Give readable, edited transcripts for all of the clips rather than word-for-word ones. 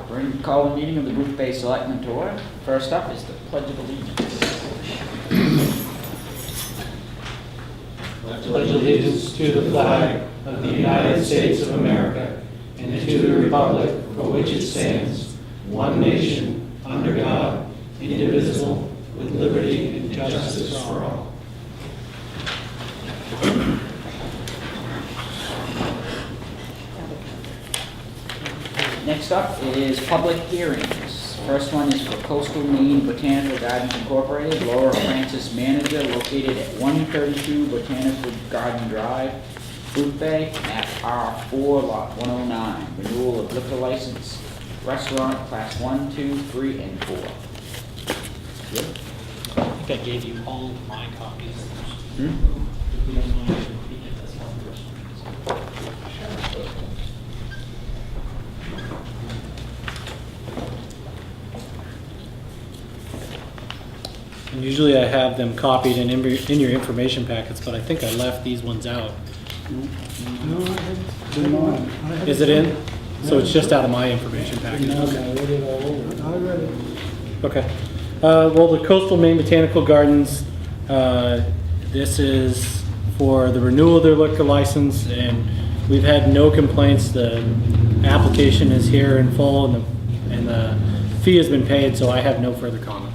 We're going to call the meeting of the Boothbay Selectmen to order. First up is the Pledge of Allegiance. I pledge allegiance to the flag of the United States of America and to the republic for which it stands, one nation, under God, indivisible, with liberty and justice for all. Next up is public hearings. First one is for Coastal Maine Botanical Gardens Incorporated, Laura Francis Manager, located at 132 Botanical Garden Drive, Boothbay, map R4, lot 109. Renewal of liquor license, restaurant, class 1, 2, 3, and 4. Yep. I think I gave you all my copies. Hmm? If you don't mind, repeat it, that's one person. And usually I have them copied in your information packets, but I think I left these ones out. No, I didn't mind. Is it in? So it's just out of my information packet. No, I read it all over. I read it. Okay. Well, the Coastal Maine Botanical Gardens, this is for the renewal of their liquor license, and we've had no complaints. The application is here in full, and the fee has been paid, so I have no further comment.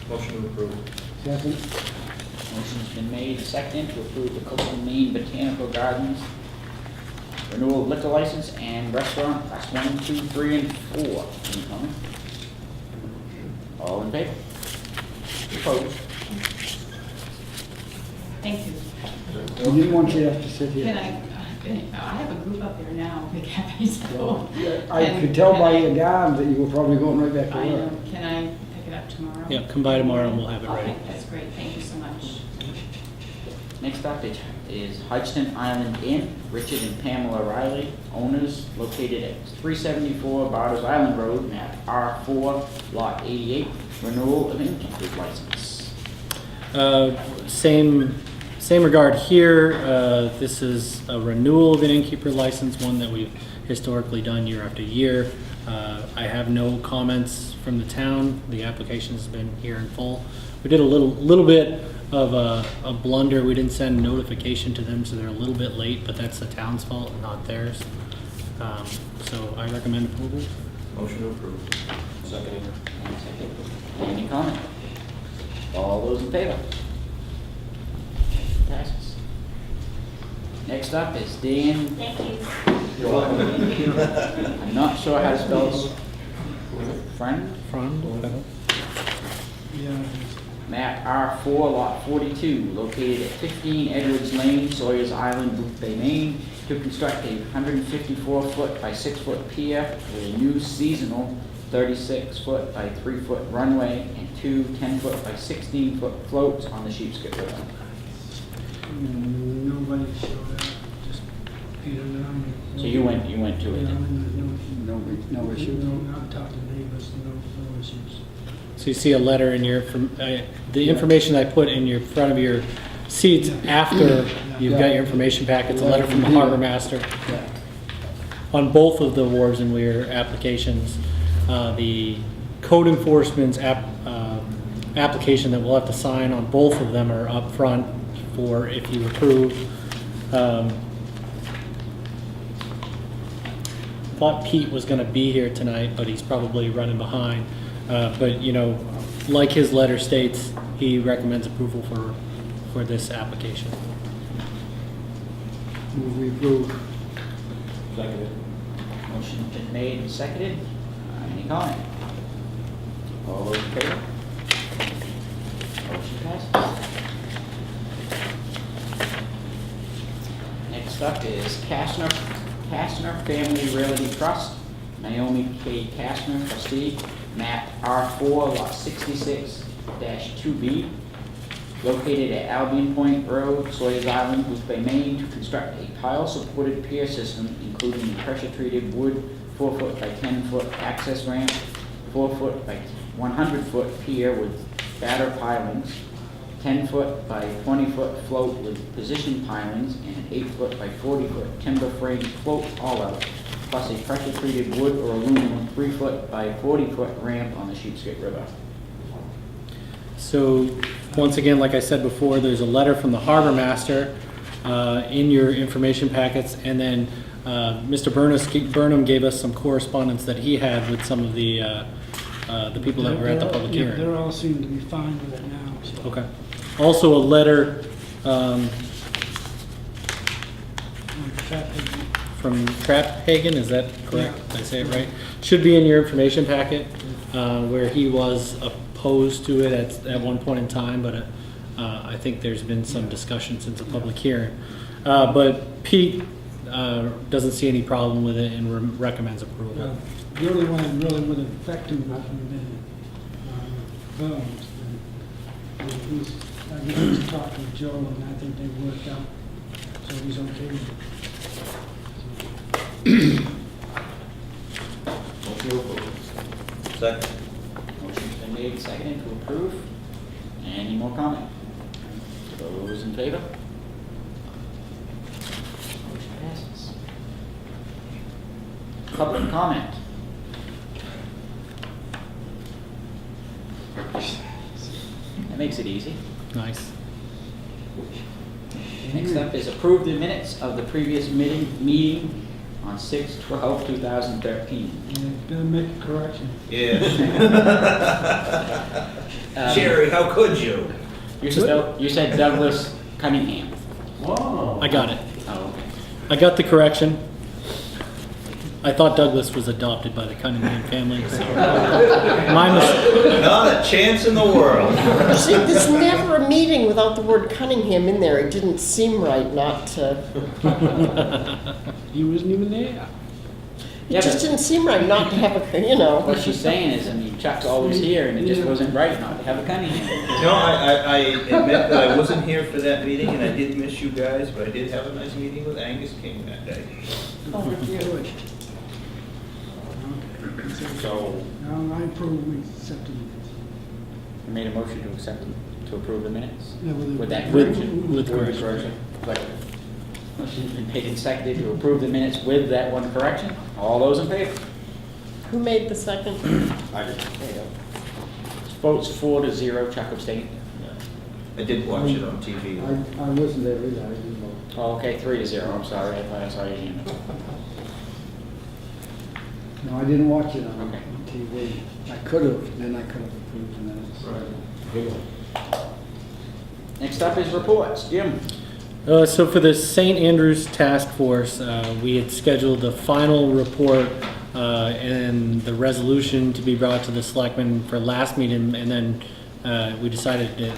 Motion to approve. Second. Motion's been made, second, to approve the Coastal Maine Botanical Gardens renewal of liquor license and restaurant, class 1, 2, 3, and 4. Any comment? All in favor? Opposed? Thank you. You didn't want you to have to sit here. I have a group up there now, big happy, so. I could tell by your garb that you were probably going right back to I work. know, can I pick it up tomorrow? Yeah, come by tomorrow and we'll have it ready. Okay, that's great, thank you so much. Next up is Hodgson Island Inn, Richard and Pamela Riley, owners, located at 374 Barters Island Road, map R4, lot 88, renewal of innkeeper's license. Same regard here. This is a renewal of an innkeeper license, one that we've historically done year after year. I have no comments from the town. The application has been here in full. We did a little bit of a blunder. We didn't send notification to them, so they're a little bit late, but that's the town's fault and not theirs. So I recommend approval. Motion to approve. Second. Any comment? All those in favor? Passes. Next up is Dan. Thank you. You're welcome. I'm not sure how to spell this. Friend? Yeah. Map R4, lot 42, located at 15 Edwards Lane, Sawyers Island, Boothbay, Maine, to construct a 154-foot by 6-foot pier with a new seasonal 36-foot by 3-foot runway and two 10-foot by 16-foot floats on the Sheepscot River. Nobody showed up, just Peter and I. So you went to it then? No issues. No, not talking to neighbors, no issues. So you see a letter in your, the information I put in your front of your seats after you've got your information packets, a letter from the harbor master. On both of the Wharves and Weir applications, the code enforcement's application that we'll have to sign on both of them are up front for if you approve. Thought Pete was going to be here tonight, but he's probably running behind. But you know, like his letter states, he recommends approval for this application. Move we approve. Second. Motion's been made and seconded. Any comment? All those in favor? Motion passes. Next up is Kastner Family Realty Trust, Naomi K. Kastner, trustee, map R4, lot 66-2B, located at Albion Point Road, Sawyers Island, Boothbay, Maine, to construct a pile-supported pier system, including a pressure-treated wood 4-foot by 10-foot access ramp, 4-foot by 100-foot pier with batter pilings, 10-foot by 20-foot float with position pilings, and an 8-foot by 40-foot timber frame float all out. plus a pressure-treated wood or aluminum 3-foot by 40-foot ramp on the Sheepscape River. So, once again, like I said before, there's a letter from the harbor master in your information packets, and then Mr. Burnham gave us some correspondence that he had with some of the people that were at the public Yeah, hearing. They all seem to be fine with it now, so. Okay. Also, a letter from Traphagen, is that correct? Yeah. Did I say it right? Should be in your information packet, where he was opposed to it at one point in time, but I think there's been some discussion since the public hearing. But Pete doesn't see any problem with it and recommends approval. The only one that really would affect him much would be Bones. I guess he's talked with Joe, and I think they worked out, so he's okay with it. Motion to approve. Second. Motion's been made and seconded to approve. Any more comment? Those in favor? Motion passes. Public comment. That makes it easy. Nice. Next up is approve the minutes of the previous meeting on 6/12/2013. And better make a correction. Yeah. Jerry, how could you? You said Douglas Cunningham. Whoa. I got it. Oh, okay. I got the correction. I thought Douglas was adopted by the Cunningham family, so my mistake. Not a chance in the world. See, there's never a meeting without the word Cunningham in there. It didn't seem right not to, He wasn't even there. Yeah, it just but didn't seem right not to have a, what she's saying is, I mean, Chuck's always here, and it just wasn't right not to have a Cunningham. No, I admit that I wasn't here for that meeting, and I did miss you guys, but I did have a nice meeting with Angus King that day. Oh, Good. So, Now, I approve we accept the minutes. I made a motion to accept, to approve the minutes. Yeah, With that With- correction. with the correction. Correction. Motion's been made and seconded to approve the minutes with that one correction. All those in favor? who made the second? I did. Votes 4-0, Chuck abstained. I did watch it on TV. I wasn't there either, I didn't vote. Oh, okay, 3-0, I'm sorry, I thought I saw your hand. No, I didn't watch it on Okay. TV. I could have, then I could have approved the minutes. Right. Next up is reports. Jim? So for the St. Andrews Task Force, we had scheduled a final report and the resolution to be brought to the selectmen for last meeting, and then we decided that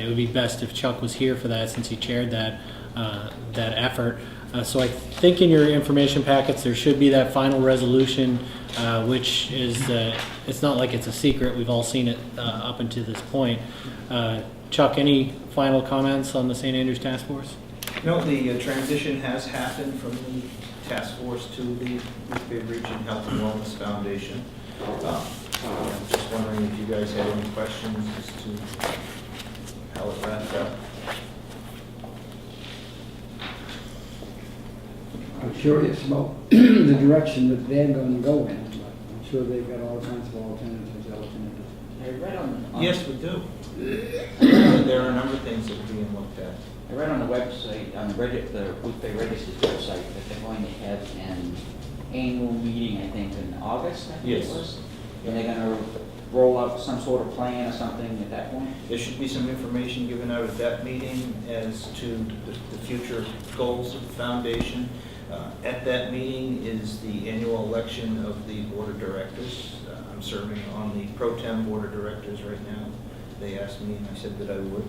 it would be best if Chuck was here for that, since he chaired that effort. So I think in your information packets, there should be that final resolution, which is, it's not like it's a secret, we've all seen it up until this point. Chuck, any final comments on the St. Andrews Task Force? No, the transition has happened from the task force to the Boothbay Region Health and Wellness Foundation. I'm just wondering if you guys had any questions as to how it wrapped up. I'm curious about the direction that they're going to go in, but I'm sure they've got all kinds of alternatives. I read on. Yes, we do. There are a number of things that are being looked at. I read on the website, on the Boothbay Register's website, that they're going to have an annual meeting, I think, in August, I think it Yes. was. And they're gonna roll out some sort of plan or something at that point? There should be some information given out at that meeting as to the future goals of the foundation. At that meeting is the annual election of the board of directors. I'm serving on the pro tem board of directors right now. They asked me, and I said that I would.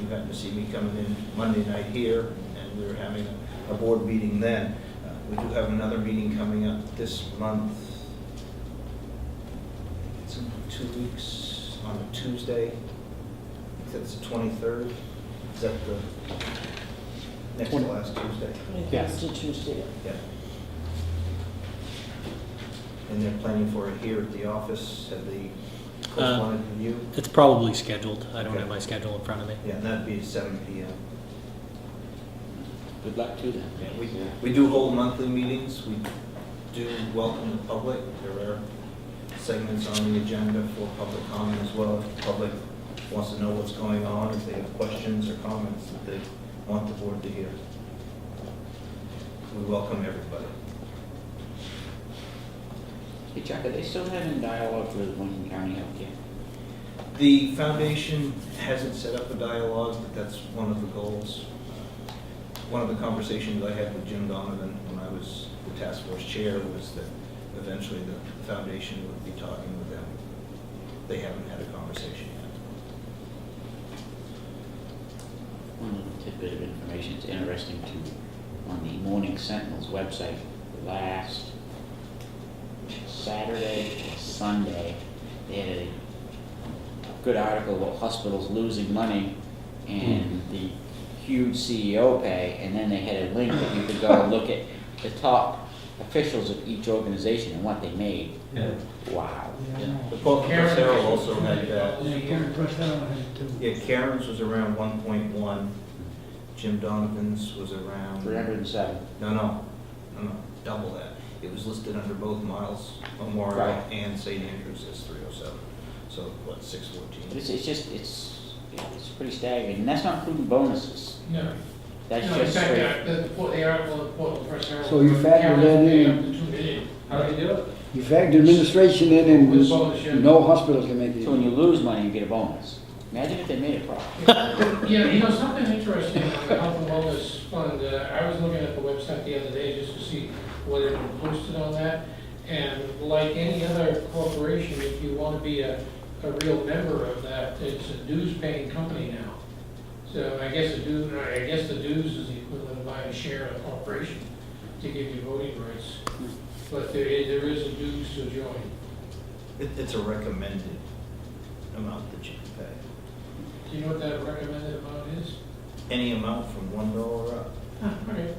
You happened to see me coming in Monday night here, and we were having a board meeting then. We do have another meeting coming up this month. It's in 2 weeks on a Tuesday. I think that's the 23rd. Is that the next to last Tuesday? Yes. Tuesday. Yeah. And they're planning for it here at the office. Have they corresponded with you? It's probably scheduled. I don't Okay. have my schedule in front of me. Yeah, and that'd be at 7 p.m. Good luck to them. Yeah, we do hold monthly meetings. We do welcome the public. There are segments on the agenda for public comment as well. If the public wants to know what's going on, if they have questions or comments that they want the board to hear. We welcome everybody. Hey Chuck, are they still having dialogue with Lincoln County Healthcare? The foundation hasn't set up a dialogue, but that's one of the goals. One of the conversations I had with Jim Donovan when I was the task force chair was that eventually the foundation would be talking with them. They haven't had a conversation yet. One little tidbit of information, it's interesting to, on the Morning Sentinel's website, last Saturday, Sunday, they had a good article about hospitals losing money and the huge CEO pay, and then they had a link that you could go and look at the top officials of each organization and what they made. Yeah. Wow. The Port Herald also had that. Yeah, Karen Costello had it too. Yeah, Karen's was around 1.1. Jim Donovan's was around. 307. No, double that. It was listed under both Miles Memorial Right. and St. Andrews as 307. So what, 614? It's pretty staggering, and that's not including bonuses. No. That's No, in just fact, straight. the article in the Portland Press Herald. So you factor that in? 2 million. How do you do it? You factor administration in With bonus, yeah. and no hospital can make it. So when you lose money, you get a bonus. Imagine if they made a profit. Yeah, something interesting on the Health and Wellness Fund, I was looking at the website the other day just to see what had been posted on that. And like any other corporation, if you want to be a real member of that, it's a dues-paying company now. So I guess the dues is the equivalent of buying a share of a corporation to give you voting rights. But there is a dues to join. It's a recommended amount that you can pay. Do you know what that recommended amount is? Any amount from $1 up. Okay.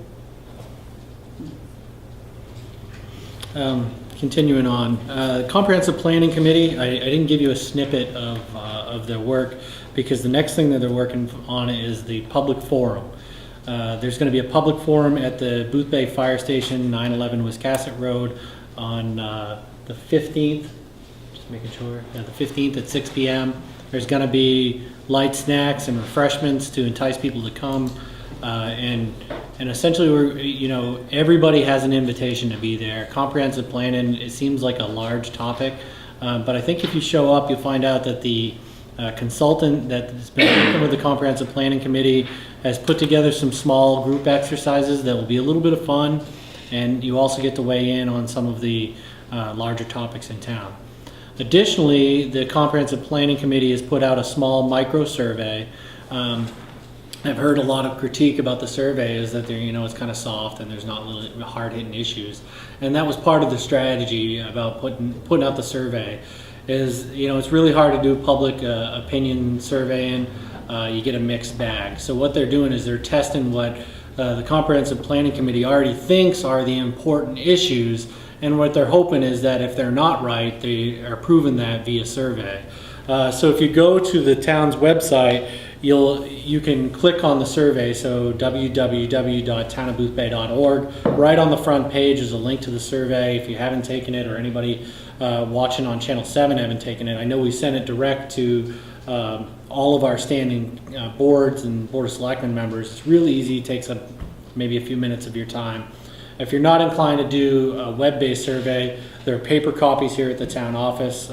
Continuing on, Comprehensive Planning Committee, I didn't give you a snippet of their work because the next thing that they're working on is the public forum. There's going to be a public forum at the Boothbay Fire Station, 911 Wiscasset Road on the 15th, just making sure, yeah, the 15th at 6 p.m. There's going to be light snacks and refreshments to entice people to come. And essentially, everybody has an invitation to be there. Comprehensive planning, it seems like a large topic, but I think if you show up, you'll find out that the consultant that's been working with the Comprehensive Planning Committee has put together some small group exercises that will be a little bit of fun, and you also get to weigh in on some of the larger topics in town. Additionally, the Comprehensive Planning Committee has put out a small micro survey. I've heard a lot of critique about the survey is that it's kind of soft and there's not really hard-hitting issues. And that was part of the strategy about putting out the survey is, it's really hard to do public opinion surveying. You get a mixed bag. So what they're doing is they're testing what the Comprehensive Planning Committee already thinks are the important issues, and what they're hoping is that if they're not right, they are proving that via survey. So if you go to the town's website, you can click on the survey, so www.townofboothbay.org. Right on the front page is a link to the survey. If you haven't taken it, or anybody watching on Channel 7 haven't taken it, I know we sent it direct to all of our standing boards and Board of Selectmen members. It's really easy, it takes up maybe a few minutes of your time. If you're not inclined to do a web-based survey, there are paper copies here at the town office,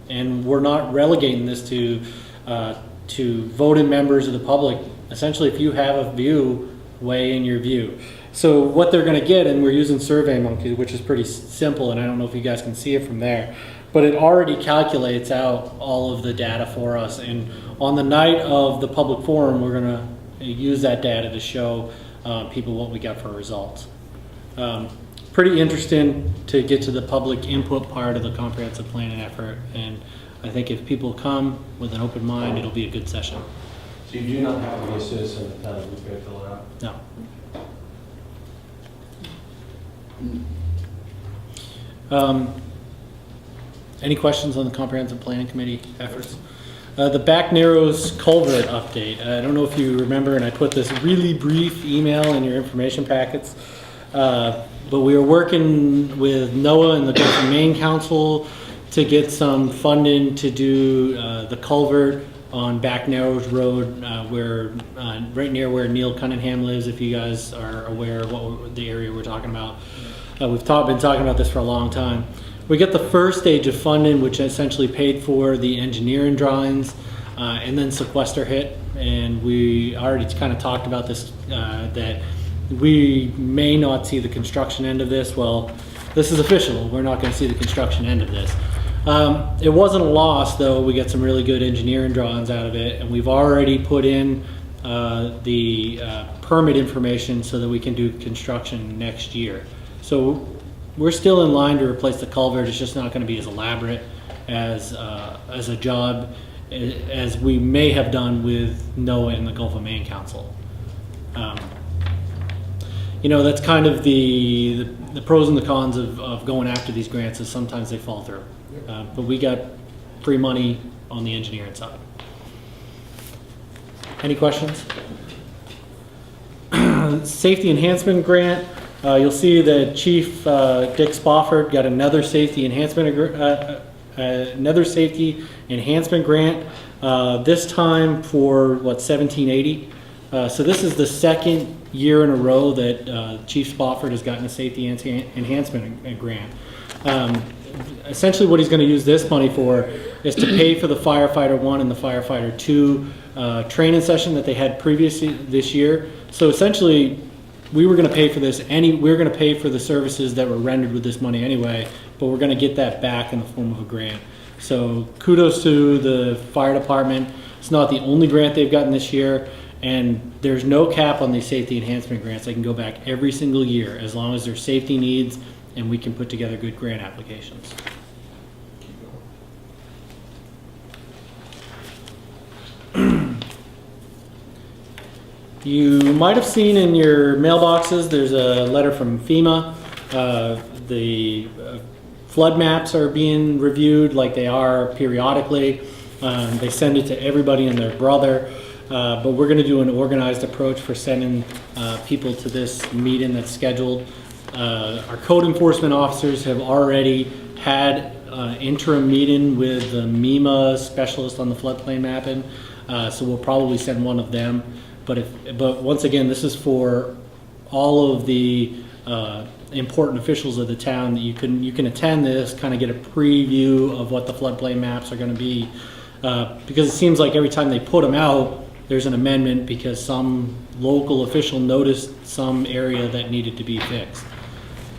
and we're not relegating this to voting members of the public. Essentially, if you have a view, weigh in your view. So what they're going to get, and we're using SurveyMonkey, which is pretty simple, and I don't know if you guys can see it from there, but it already calculates out all of the data for us. And on the night of the public forum, we're going to use that data to show people what we got for results. Pretty interesting to get to the public input part of the comprehensive planning effort, and I think if people come with an open mind, it'll be a good session. So you do not have to be a citizen of the town of Boothbay to fill it out? No. Any questions on the Comprehensive Planning Committee efforts? The Back Narrows culvert update. I don't know if you remember, and I put this really brief email in your information packets. But we are working with NOAA and the Gulf of Maine Council to get some funding to do the culvert on Back Narrows Road, where right near where Neil Cunningham lives. If you guys are aware of the area we're talking about, we've been talking about this for a long time. We get the first stage of funding, which essentially paid for the engineering drawings, and then sequester hit. And we already kind of talked about this, that we may not see the construction end of this. Well, this is official. We're not going to see the construction end of this. It wasn't a loss, though. We got some really good engineering drawings out of it, and we've already put in the permit information so that we can do construction next year. So we're still in line to replace the culvert. It's just not going to be as elaborate as a job as we may have done with NOAA and the Gulf of Maine Council. That's kind of the pros and the cons of going after these grants, is sometimes they fall through. But we got free money on the engineering side. Any questions? Safety enhancement grant. You'll see that Chief Dick Spofford got another safety enhancement grant. This time for $1780. So this is the second year in a row that Chief Spofford has gotten a safety enhancement grant. Essentially what he's going to use this money for is to pay for the Firefighter 1 and the Firefighter 2 training session that they had previously this year. So essentially we were going to pay for this, we were going to pay for the services that were rendered with this money anyway, but we're going to get that back in the form of a grant. So kudos to the fire department. It's not the only grant they've gotten this year, and there's no cap on these safety enhancement grants. They can go back every single year as long as there's safety needs and we can put together good grant applications. You might have seen in your mailboxes there's a letter from FEMA. The flood maps are being reviewed like they are periodically. They send it to everybody and their brother. But we're going to do an organized approach for sending people to this meeting that's scheduled. Our code enforcement officers have already had interim meeting with the MEMA specialist on the floodplain mapping, so we'll probably send one of them. But once again, this is for all of the important officials of the town. That you can attend this, kind of get a preview of what the floodplain maps are going to be, because it seems like every time they put them out, there's an amendment because some local official noticed some area that needed to be fixed.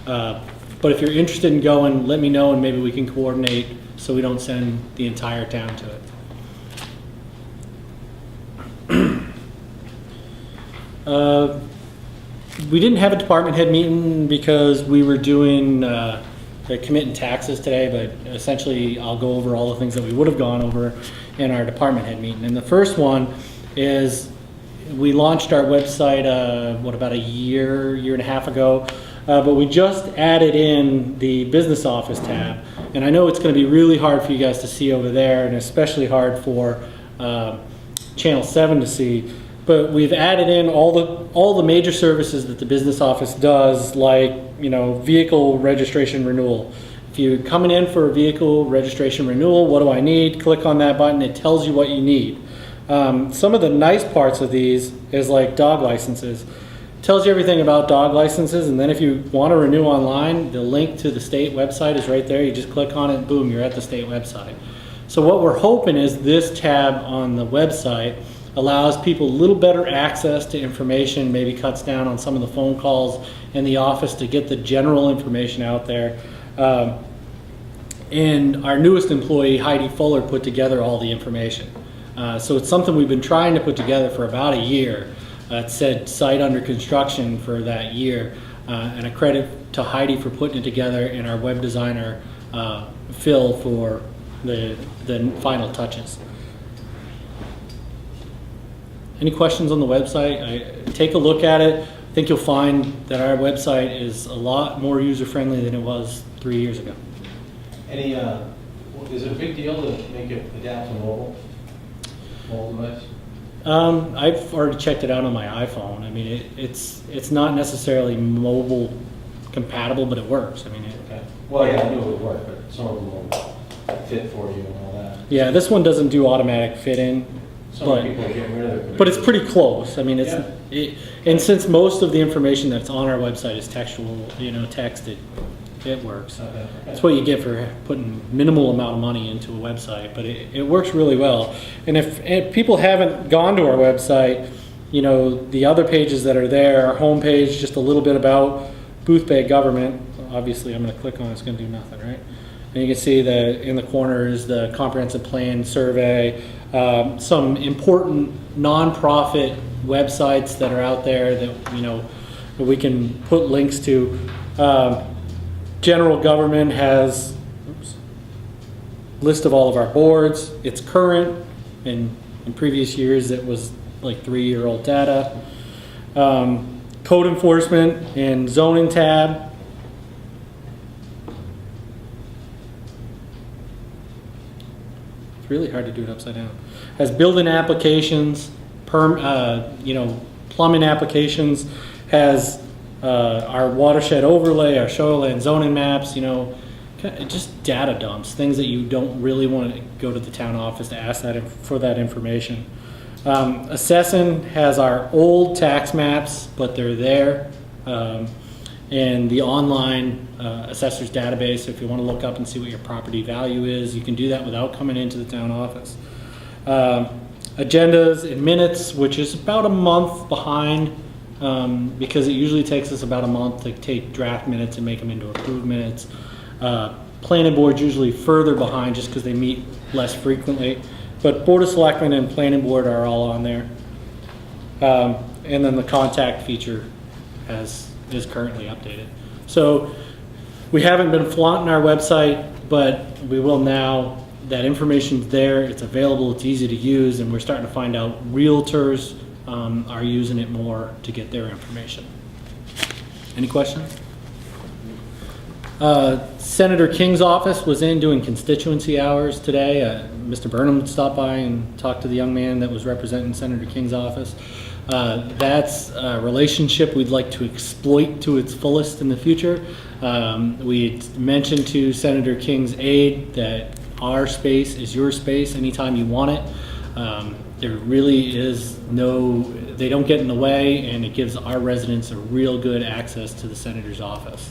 But if you're interested in going, let me know and maybe we can coordinate so we don't send the entire town to it. We didn't have a department head meeting because we were doing the committing taxes today, but essentially I'll go over all the things that we would have gone over in our department head meeting. And the first one is we launched our website about a year and a half ago, but we just added in the business office tab, and I know it's going to be really hard for you guys to see over there, and especially hard for Channel 7 to see, but we've added in all the major services that the business office does, like vehicle registration renewal. If you're coming in for a vehicle registration renewal, what do I need? Click on that button, it tells you what you need. Some of the nice parts of these is like dog licenses. It tells you everything about dog licenses, and then if you want to renew online, the link to the state website is right there. You just click on it and boom, you're at the state website. So what we're hoping is this tab on the website allows people a little better access to information, maybe cuts down on some of the phone calls in the office to get the general information out there. And our newest employee, Heidi Fuller, put together all the information. So it's something we've been trying to put together for about a year. It said site under construction for that year. And a credit to Heidi for putting it together, and our web designer, Phil, for the final touches. Any questions on the website? Take a look at it. I think you'll find that our website is a lot more user-friendly than it was 3 years ago. Is it a big deal to make it adapt to mobile device? I've already checked it out on my iPhone. I mean, it's not necessarily mobile compatible, but it works. I mean, Okay. Well, yeah, I knew it would work, but some of them won't fit for you and all that. yeah, this one doesn't do automatic fit in, Some but people are getting rid of it. but it's pretty close. I mean, Yeah. and since most of the information that's on our website is textual, texted, it works. Okay. That's what you get for putting minimal amount of money into a website, but it works really well. And if people haven't gone to our website, the other pages that are there, our homepage, just a little bit about Boothbay government. Obviously, I'm going to click on it, it's going to do nothing, right? And you can see that in the corner is the comprehensive plan survey, some important nonprofit websites that are out there that, that we can put links to. General government has list of all of our boards. It's current. In previous years, it was like 3-year-old data. Code enforcement and zoning tab. It's really hard to do it upside down. Has building applications, plumbing applications. Has our watershed overlay, our shoreline zoning maps, just data dumps, things that you don't really want to go to the town office to ask for that information. Assessing has our old tax maps, but they're there. And the online assessor's database, if you want to look up and see what your property value is, you can do that without coming into the town office. Agendas and minutes, which is about a month behind, because it usually takes us about a month to take draft minutes and make them into approved minutes. Planning board's usually further behind just because they meet less frequently. But Board of Selectmen and Planning Board are all on there. And then the contact feature is currently updated. So we haven't been flaunting our website, but we will now. That information's there, it's available, it's easy to use, and we're starting to find out realtors are using it more to get their information. Any questions? Senator King's office was in doing constituency hours today. Mr. Burnham stopped by and talked to the young man that was representing Senator King's office. That's a relationship we'd like to exploit to its fullest in the future. We mentioned to Senator King's aide that our space is your space anytime you want it. There really is they don't get in the way, and it gives our residents a real good access to the senator's office.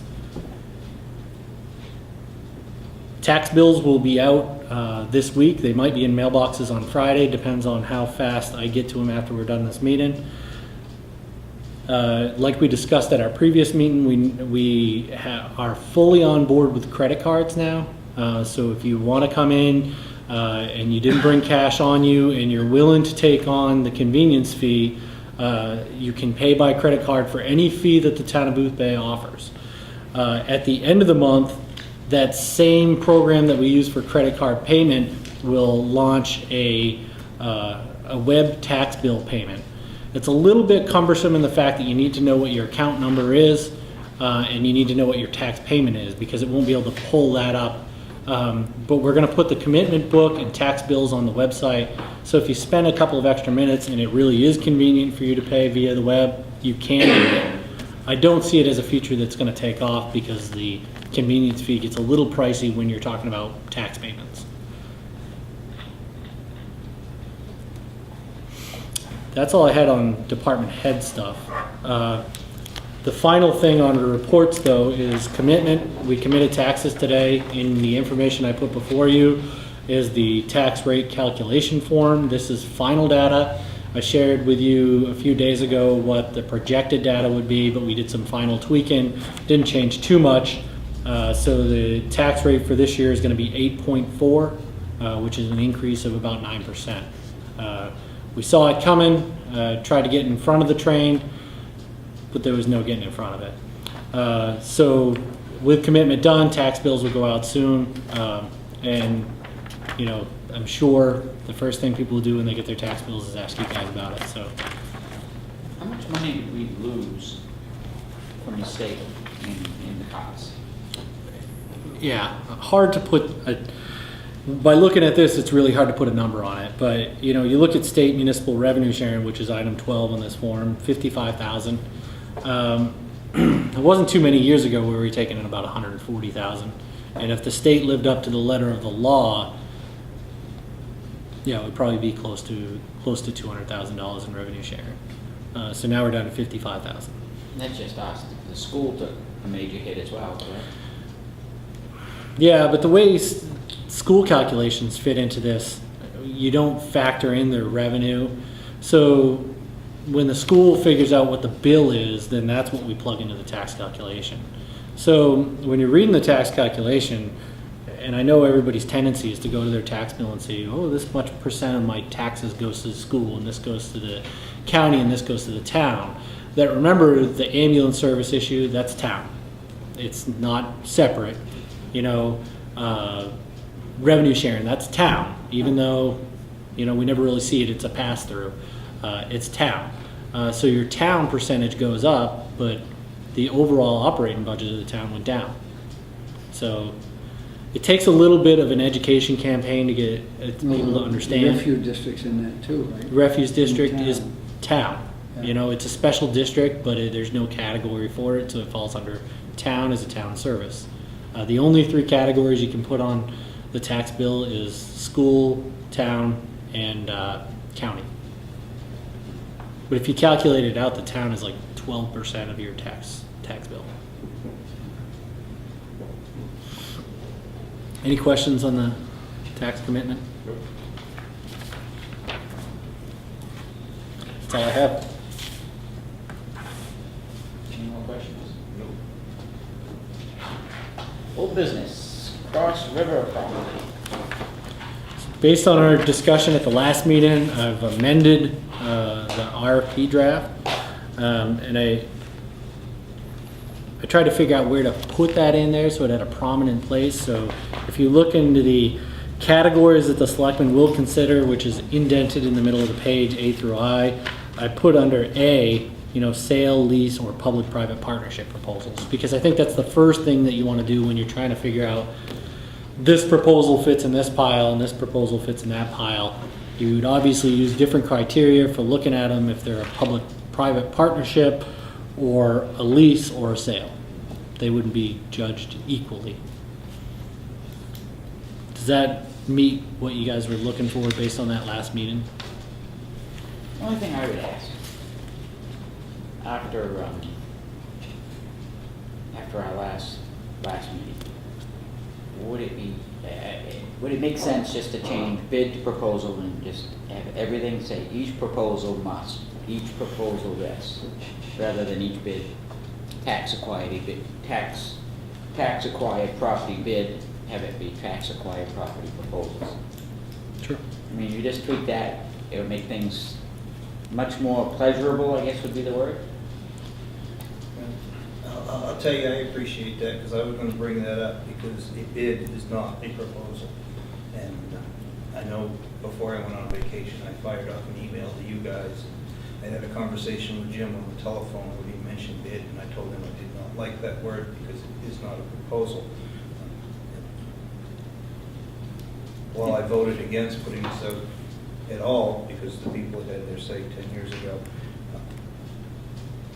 Tax bills will be out this week. They might be in mailboxes on Friday, depends on how fast I get to them after we're done this meeting. Like we discussed at our previous meeting, we are fully on board with credit cards now. So if you want to come in and you didn't bring cash on you and you're willing to take on the convenience fee, you can pay by credit card for any fee that the town of Boothbay offers. At the end of the month, that same program that we use for credit card payment will launch a web tax bill payment. It's a little bit cumbersome in the fact that you need to know what your account number is and you need to know what your tax payment is, because it won't be able to pull that up. But we're going to put the commitment book and tax bills on the website. So if you spend a couple of extra minutes and it really is convenient for you to pay via the web, you can do it. I don't see it as a feature that's going to take off because the convenience fee gets a little pricey when you're talking about tax payments. That's all I had on department head stuff. The final thing on the reports, though, is commitment. We committed taxes today. In the information I put before you is the tax rate calculation form. This is final data. I shared with you a few days ago what the projected data would be, but we did some final tweaking. Didn't change too much. So the tax rate for this year is going to be 8.4, which is an increase of about 9%. We saw it coming, tried to get in front of the train, but there was no getting in front of it. So with commitment done, tax bills will go out soon. And, I'm sure the first thing people will do when they get their tax bills is ask you guys about it. So, How much money did we lose from the state in the costs? yeah, hard to put by looking at this, it's really hard to put a number on it, but, you know, you look at state municipal revenue sharing, which is item 12 on this form, 55,000. It wasn't too many years ago where we were taking in about 140,000. And if the state lived up to the letter of the law, yeah, it would probably be close to $200,000 in revenue sharing. So now we're down to 55,000. That's just us. The school took a major hit as well, correct? Yeah, but the way school calculations fit into this, you don't factor in their revenue. So when the school figures out what the bill is, then that's what we plug into the tax calculation. So when you're reading the tax calculation, and I know everybody's tendency is to go to their tax bill and say, oh, this much percent of my taxes goes to the school, and this goes to the county, and this goes to the town. That, remember, the ambulance service issue, that's town. It's not separate. You know, revenue sharing, that's town. Even though, you know, we never really see it, it's a pass-through. It's town. So your town percentage goes up, but the overall operating budget of the town went down. So it takes a little bit of an education campaign to get people to understand. Refuge districts in that too, right? Refuge district In is town. Yeah. You know, it's a special district, but there's no category for it, so it falls under town as a town service. The only three categories you can put on the tax bill is school, town, and county. But if you calculate it out, the town is like 12% of your tax bill. Any questions on the tax commitment? That's all I have. Any more questions? No. Old business, Cross River property. Based on our discussion at the last meeting, I've amended the RFP draft, and I tried to figure out where to put that in there so it had a prominent place. So if you look into the categories that the selectmen will consider, which is indented in the middle of the page, A through I put under A, you know, sale, lease, or public-private partnership proposals, because I think that's the first thing that you want to do when you're trying to figure out this proposal fits in this pile and this proposal fits in that pile. You would obviously use different criteria for looking at them if they're a public-private partnership or a lease or a sale. They wouldn't be judged equally. Does that meet what you guys were looking for based on that last meeting? The only thing I would ask, after our last meeting, would it make sense just to change bid to proposal and just have everything say each proposal must, each proposal this, rather than each bid tax acquired property bid, have it be tax acquired property proposals? Sure. I mean, you just tweak that, it'll make things much more pleasurable, I guess would be the word. I'll tell you, I appreciate that, because I was going to bring that up, because a bid is not a proposal. And I know before I went on vacation, I fired off an email to you guys. I had a conversation with Jim on the telephone where he mentioned bid, and I told him I did not like that word because it is not a proposal. Well, I voted against putting this out at all because the people had their say 10 years ago.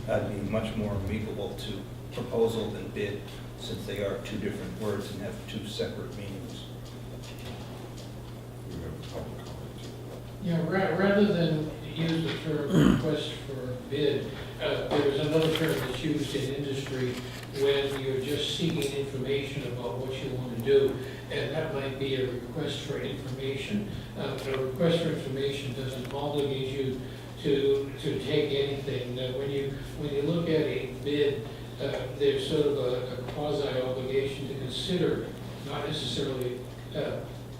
I'd be much more amicable to proposal than bid, since they are two different words and have two separate meanings. Yeah, rather than use the term request for bid, there's another term that's used in industry when you're just seeking information about what you want to do, and that might be a request for information. But a request for information doesn't obligate you to take anything. When you look at a bid, there's sort of a quasi-obligation to consider, not necessarily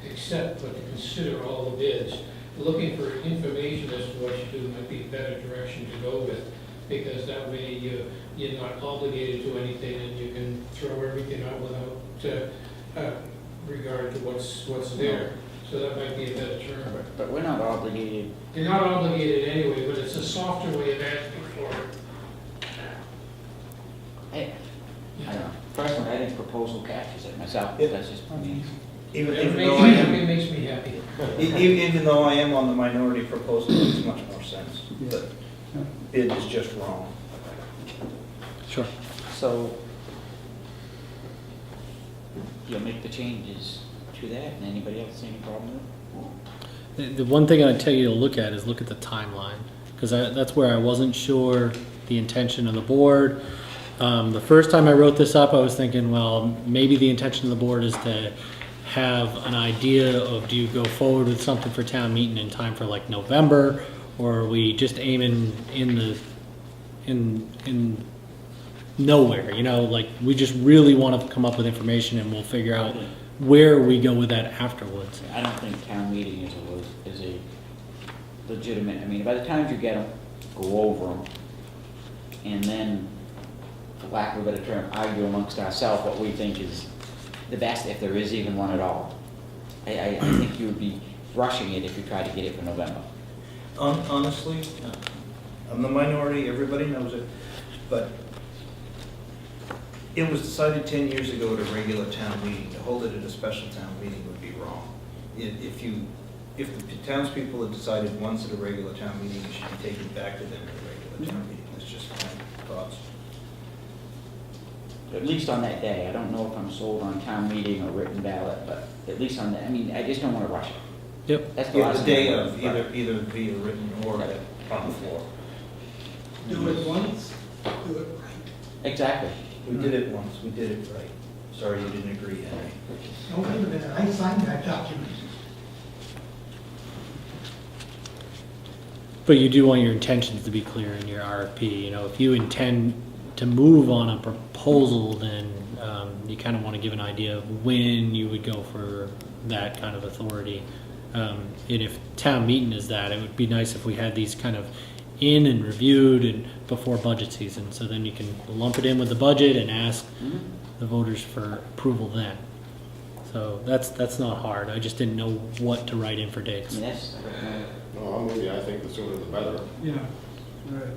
accept, but to consider all the bids. Looking for information as to what you do might be a better direction to go with, because that way you're not obligated to anything and you can throw everything out without regard to what's there. So that might be a better term. But we're not obligated. You're not obligated anyway, but it's a softer way of asking for it. I don't know. Personally, I think proposal captures it myself, but that's just me. Even It though I am, makes me happy. even though I am on the minority proposal, it makes much more sense. But bid is just wrong. Sure. So you'll make the changes to that, and anybody else see any problem with it? The one thing I'd tell you to look at is look at the timeline, because that's where I wasn't sure the intention of the board. The first time I wrote this up, I was thinking, well, maybe the intention of the board is to have an idea of, do you go forward with something for town meeting in time for like November, or are we just aiming in nowhere, you know, like we just really want to come up with information and we'll figure out where we go with that afterwards. I don't think town meeting is a legitimate, I mean, by the time you get them, go over them, and then, for lack of a better term, argue amongst ourselves what we think is the best, if there is even one at all. I think you would be rushing it if you tried to get it for November. Honestly, I'm the minority, everybody knows it, but it was decided 10 years ago at a regular town meeting. To hold it at a special town meeting would be wrong. If the townspeople had decided once at a regular town meeting, it should be taken back to them at a regular town meeting. That's just my thoughts. At least on that day. I don't know if I'm sold on town meeting or written ballot, but at least on that, I mean, I just don't want to rush it. Yep. That's the Yeah, last the thing day I of, want. either via written or on the floor. Do it once, do it right. Exactly. We did it once, we did it right. Sorry you didn't agree, Henry. Oh, wait a minute, I signed that document. But you do want your intentions to be clear in your RFP. You know, if you intend to move on a proposal, then you kind of want to give an idea of when you would go for that kind of authority. And if town meeting is that, it would be nice if we had these kind of in and reviewed and before budget season. So then you can lump it in with the budget and ask the voters for approval then. So that's not hard. I just didn't know what to write in for I dates. mean, that's, No, I'm with you. I think the sooner the better. Yeah, right.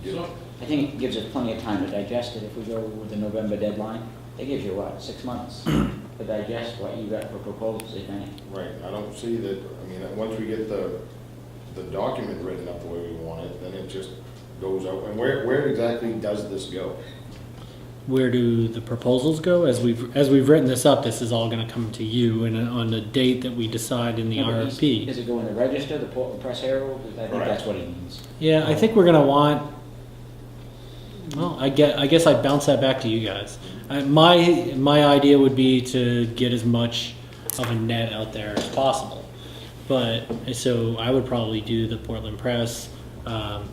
So, I think it gives us plenty of time to digest it. If we go with the November deadline, that gives you what, 6 months to digest what you got for proposals, if any. Right. I don't see that, I mean, once we get the document written up the way we want it, then it just goes out. And where exactly does this go? Where do the proposals go? As we've written this up, this is all going to come to you and on the date that we decide in the RFP. Does it go in the Register, the Portland Press Herald? I think Right. that's what it means. Yeah, I think we're going to want. Well, I guess I'd bounce that back to you guys. My idea would be to get as much of a net out there as possible. But so I would probably do the Portland Press and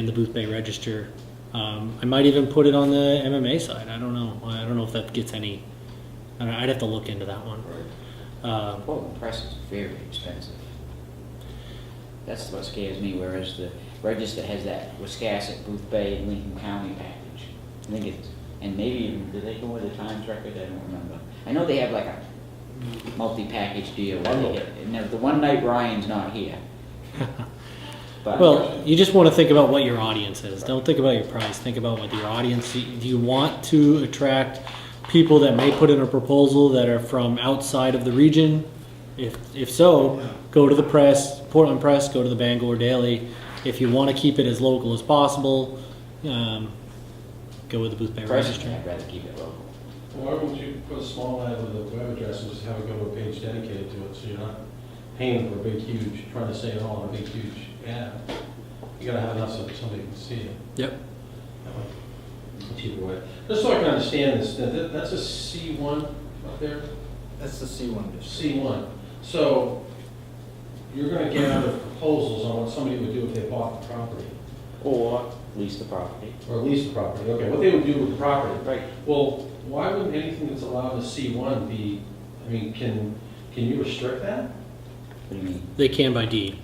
the Boothbay Register. I might even put it on the MMA side. I don't know. I don't know if that gets any. I'd have to look into that one. Portland Press is very expensive. That's what scares me, whereas the Register has that Wiscasset, Boothbay, and Lincoln County package. I think it's, and maybe even, do they go with the Times Record? I don't remember. I know they have like a multi-package deal. Where they get, and the one night Ryan's not here. But Well, you just want to think about what your audience is. Don't think about your price. Think about what your audience. Do you want to attract people that may put in a proposal that are from outside of the region? If so, go to the Press, Portland Press. Go to the Bangor Daily. If you want to keep it as local as possible, go with the Boothbay Press, Register. I'd rather keep it local. Why wouldn't you put a small ad with a web address and just have it go to a page dedicated to it, so you're not paying for a big, huge, trying to say it all in a big, huge ad? You gotta have enough so that somebody can see it. Yep. That way, a cheaper way. Just so I can understand this, that's a C1 up there? That's the C1 district. C1. So you're gonna get out of proposals on what somebody would do if they bought the property, Or lease the property. or lease the property. Okay, what they would do with the property. Right. Well, why wouldn't anything that's allowed in C1 be, I mean, can you restrict that? What do you mean? They can by deed.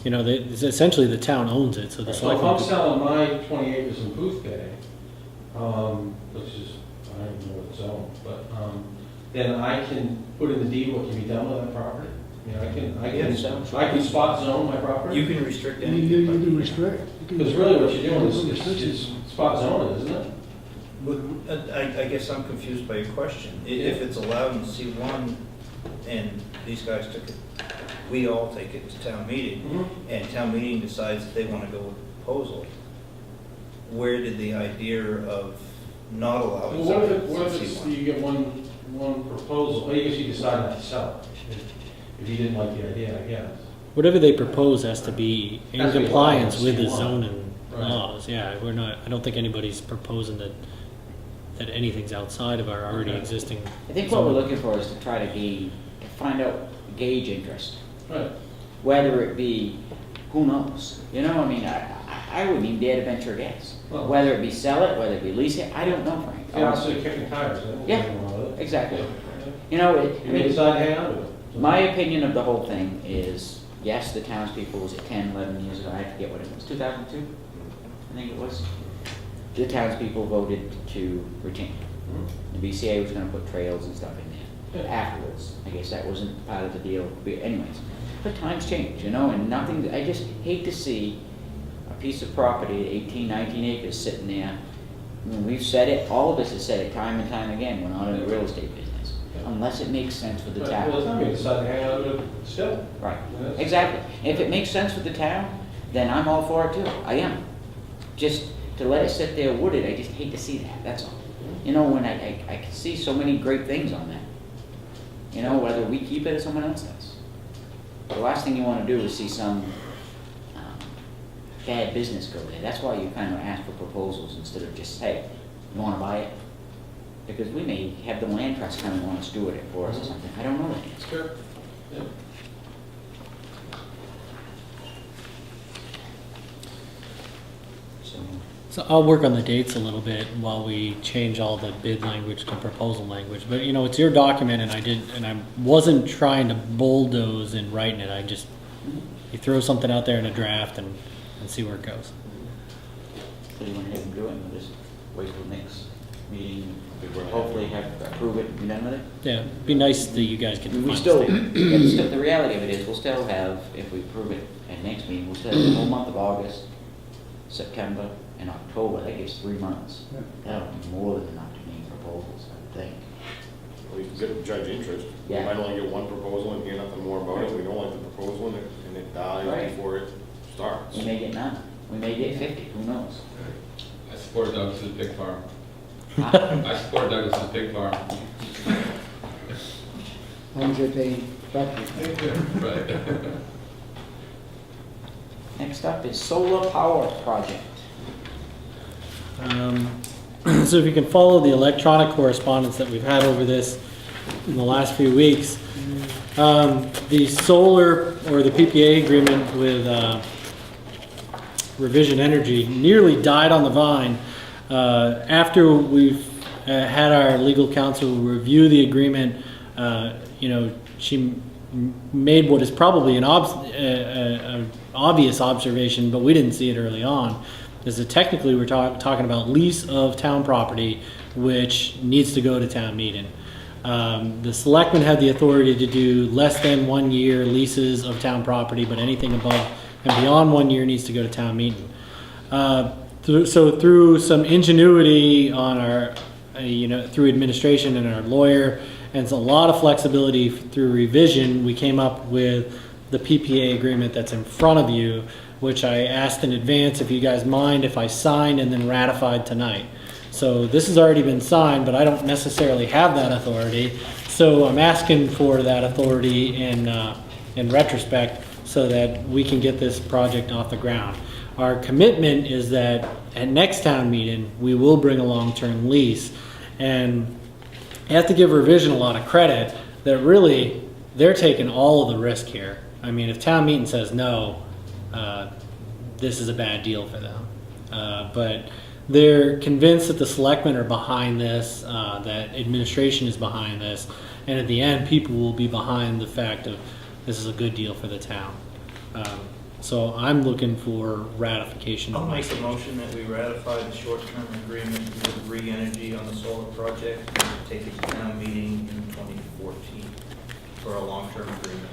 You know, essentially the town owns it, so the So if selectmen I'm could- selling my 20 acres in Boothbay, which is, I don't even know what it's owned, but, then I can put in the deed what can be done with that property? I mean, I can spot zone my property? You can restrict You anything. by can deed. restrict. You can- Because really what you're doing Put is restrictions. spot zoning, isn't it? I guess I'm confused by your question. If it's allowed in C1 and these guys took it, we all take it to town meeting, and town meeting decides that they want to go with the proposal, where did the idea of not allowing Well, something what if in it's, C1? you get one proposal, well, I guess you decide not to sell it, if you didn't like the idea, I guess. Whatever they propose has to be in Has to be compliance allowed in with the C1. zoning Right. laws. Yeah, we're not, I don't think anybody's proposing that anything's outside of our already Okay. existing. I think what we're zoning. looking for is to try to find out, gauge interest. Right. Whether it be, who knows? You know, I mean, I wouldn't even dare to venture a guess. Well- Whether it be sell it, whether it be lease it, I don't know, Frank. Yeah, so you're kicking tires. Yeah, exactly. You know, I You may mean, decide to hang on to it. my opinion of the whole thing is, yes, the townspeople, was it 10, 11 years ago, I forget what it was, 2002? I think it was. The townspeople voted to retain. The BCA was gonna put trails and stuff in there Yeah. afterwards. I guess that wasn't part of the deal, but anyways. But times change, you know, and nothing, I just hate to see a piece of property, 18, 19 acres sitting there. I mean, we've said it, all of us have said it time and time again, we're not in the real estate business, unless it makes sense for the Right, town. well, it's not gonna decide to hang on to it still. Right, Yes. exactly. If it makes sense for the town, then I'm all for it too. I am. Just to let it sit there wooded, I just hate to see that, that's all. You know, when I can see so many great things on that. You know, whether we keep it or someone else does. The last thing you want to do is see some bad business go there. That's why you kind of ask for proposals instead of just, hey, you want to buy it? Because we may have the land trust come and want to steward it for us or something. I don't know that answer. Sure. Yeah. So, So I'll work on the dates a little bit while we change all the bid language to proposal language. But you know, it's your document, and I wasn't trying to bulldoze in writing it. I just, you throw something out there in a draft and see where it goes. so you want to have them do it and just wait till next meeting? We'll hopefully approve it and be done with it? Yeah, it'd be nice that you guys could We find still, a the reality of it is, we'll still have, if we approve it at next meeting, we'll still have the whole month of August, September, and October. That gives 3 months. Yeah. That'll be more than enough to make proposals, I would think. We can get judge interest. We Yeah. might only get one proposal and hear nothing more about it. We don't like the proposal and it dies Right. before it starts. We may get none. We may get 50, who knows? I support Douglas's pig farm. Huh? I support Douglas's pig farm. As long as they pay property. Right. Next up is solar power project. So if you can follow the electronic correspondence that we've had over this in the last few weeks, the solar or the PPA agreement with Revision Energy nearly died on the vine. After we've had our legal counsel review the agreement, she made what is probably an obvious observation, but we didn't see it early on, is that technically we're talking about lease of town property, which needs to go to town meeting. The selectmen have the authority to do less than 1 year leases of town property, but anything above and beyond 1 year needs to go to town meeting. So through some ingenuity on our, through administration and our lawyer, and a lot of flexibility through revision, we came up with the PPA agreement that's in front of you, which I asked in advance if you guys mind if I signed and then ratified tonight. So this has already been signed, but I don't necessarily have that authority. So I'm asking for that authority in retrospect so that we can get this project off the ground. Our commitment is that at next town meeting, we will bring a long-term lease. And I have to give Revision a lot of credit that really, they're taking all of the risk here. I mean, if town meeting says no, this is a bad deal for them. But they're convinced that the selectmen are behind this, that administration is behind this, and at the end, people will be behind the fact of this is a good deal for the town. So I'm looking for ratification. I'll of my make a motion that we ratify the short-term agreement with Re-Energy on the solar project and take it to town meeting in 2014 for a long-term agreement.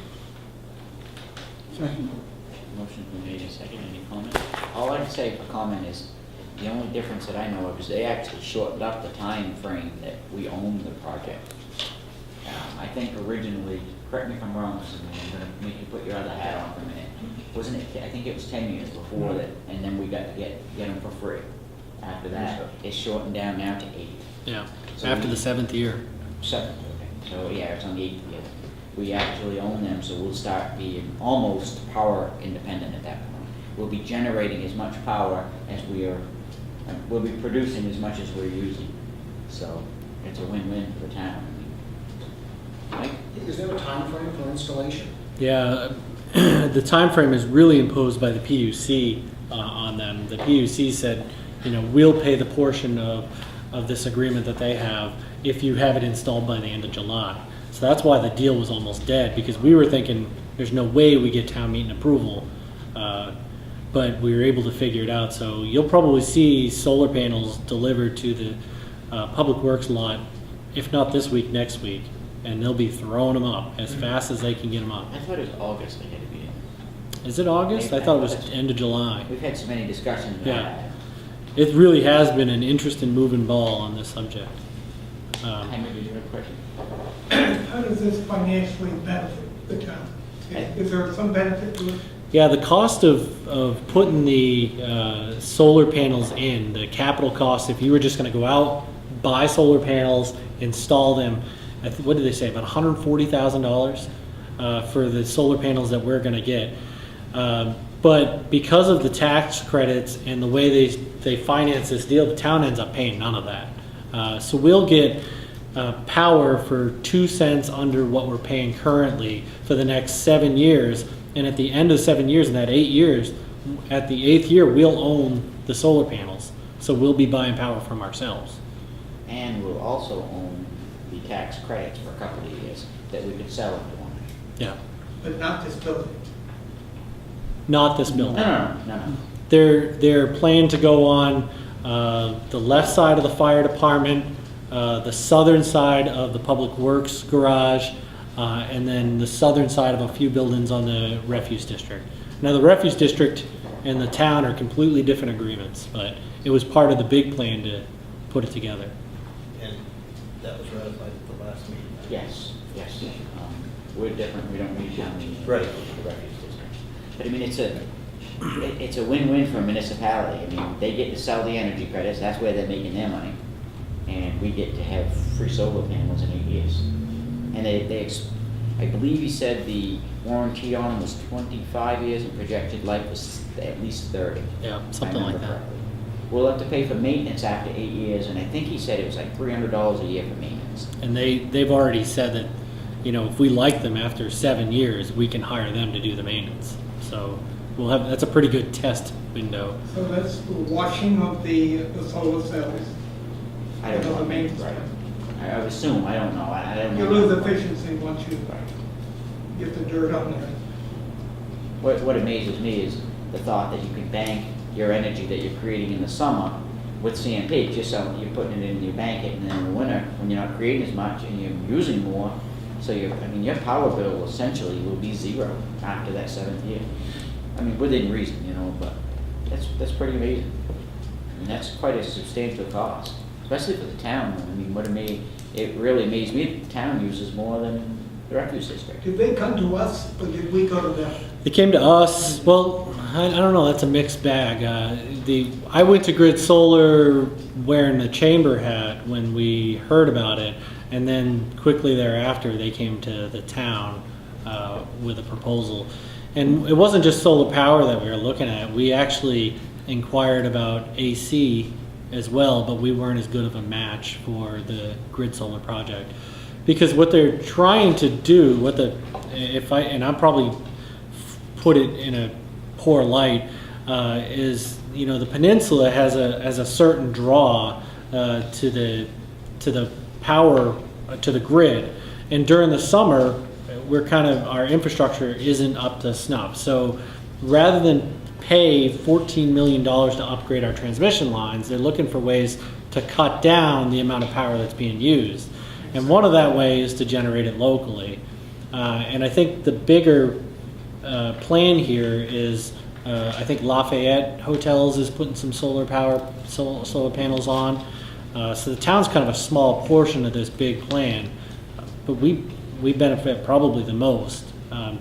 Second. Motion been made and second. Any comment? All I can say for comment is, The only difference that I know of is they actually shortened up the time frame that we own the project. I think originally, correct me if I'm wrong, I'm gonna make you put your other hat on for a minute. Wasn't it, I think it was 10 years before that, and then we got to get them for free. After that, it's shortened down now to 8. Yeah, So after we- the 7th year. 7, okay. So yeah, it's on the 8th year. We actually own them, so we'll start being almost power independent at that point. We'll be generating as much power as we'll be producing as much as we're using. So it's a win-win for the town. Mike? Is there a time frame for installation? Yeah, the time frame is really imposed by the PUC on them. The PUC said, we'll pay the portion of this agreement that they have if you have it installed by the end of July. So that's why the deal was almost dead, because we were thinking there's no way we get town meeting approval. But we were able to figure it out. So you'll probably see solar panels delivered to the Public Works lot, if not this week, next week. And they'll be throwing them up as fast as they can get them up. I thought it was August they had to be in. Is it August? I thought it was end of July. We've had so many discussions about Yeah. that. It really has been an interesting moving ball on this subject. Henry, did you have a question? How does this financially benefit the town? Is there some benefit to it? Yeah, the cost of putting the solar panels in, the capital cost, if you were just going to go out, buy solar panels, install them, what did they say, about $140,000 for the solar panels that we're going to get. But because of the tax credits and the way they finance this deal, the town ends up paying none of that. So we'll get power for 2 cents under what we're paying currently for the next 7 years. And at the end of 7 years, in that 8 years, at the 8th year, we'll own the solar panels. So we'll be buying power from ourselves. And we'll also own the tax credits for a couple of years that we could sell if we wanted. Yeah. But not this building? Not this building. No. They're planning to go on the left side of the fire department, the southern side of the Public Works garage, and then the southern side of a few buildings on the refuse district. Now, the refuse district and the town are completely different agreements, but it was part of the big plan to put it together. And that was ratified at the last meeting. Yes. We're different, we don't need town meeting. Right. The refuse district. But I mean, it's a win-win for a municipality. I mean, they get to sell the energy credits, that's where they're making their money. And we get to have free solar panels in 8 years. And I believe he said the warranty on them was 25 years and projected life was at least 30. Yeah, if I something like remember that. correctly. We'll have to pay for maintenance after 8 years, and I think he said it was like $300 a year for maintenance. And they've already said that, if we like them after 7 years, we can hire them to do the maintenance. So that's a pretty good test window. So that's the washing of the solar cells? I don't know. The maintenance. Right. I would assume, I don't know. I don't know. You lose efficiency once you get the dirt on there. What amazes me is the thought that you can bank your energy that you're creating in the summer with CMP, just so you're putting it in, you bank it, and then in the winter, when you're not creating as much and you're using more, so your power bill essentially will be zero after that 7th year. I mean, within reason, but that's pretty amazing. I mean, that's quite a substantial cost, especially for the town. I mean, it really amazed me that the town uses more than the refuse district. Did they come to us, or did we go to them? They came to us. Well, I don't know. That's a mixed bag. I went to Grid Solar wearing the chamber hat when we heard about it, and then quickly thereafter they came to the town with a proposal. And it wasn't just solar power that we were looking at. We actually inquired about AC as well, but we weren't as good of a match for the Grid Solar project. Because what they're trying to do, and I'm probably put it in a poor light, is the peninsula has a certain draw to the power to the grid, and during the summer, our infrastructure isn't up to snuff. So rather than pay $14 million to upgrade our transmission lines, they're looking for ways to cut down the amount of power that's being used. And one of that way is to generate it locally. And I think the bigger plan here is I think Lafayette Hotels is putting some solar panels on. So the town's kind of a small portion of this big plan, but we benefit probably the most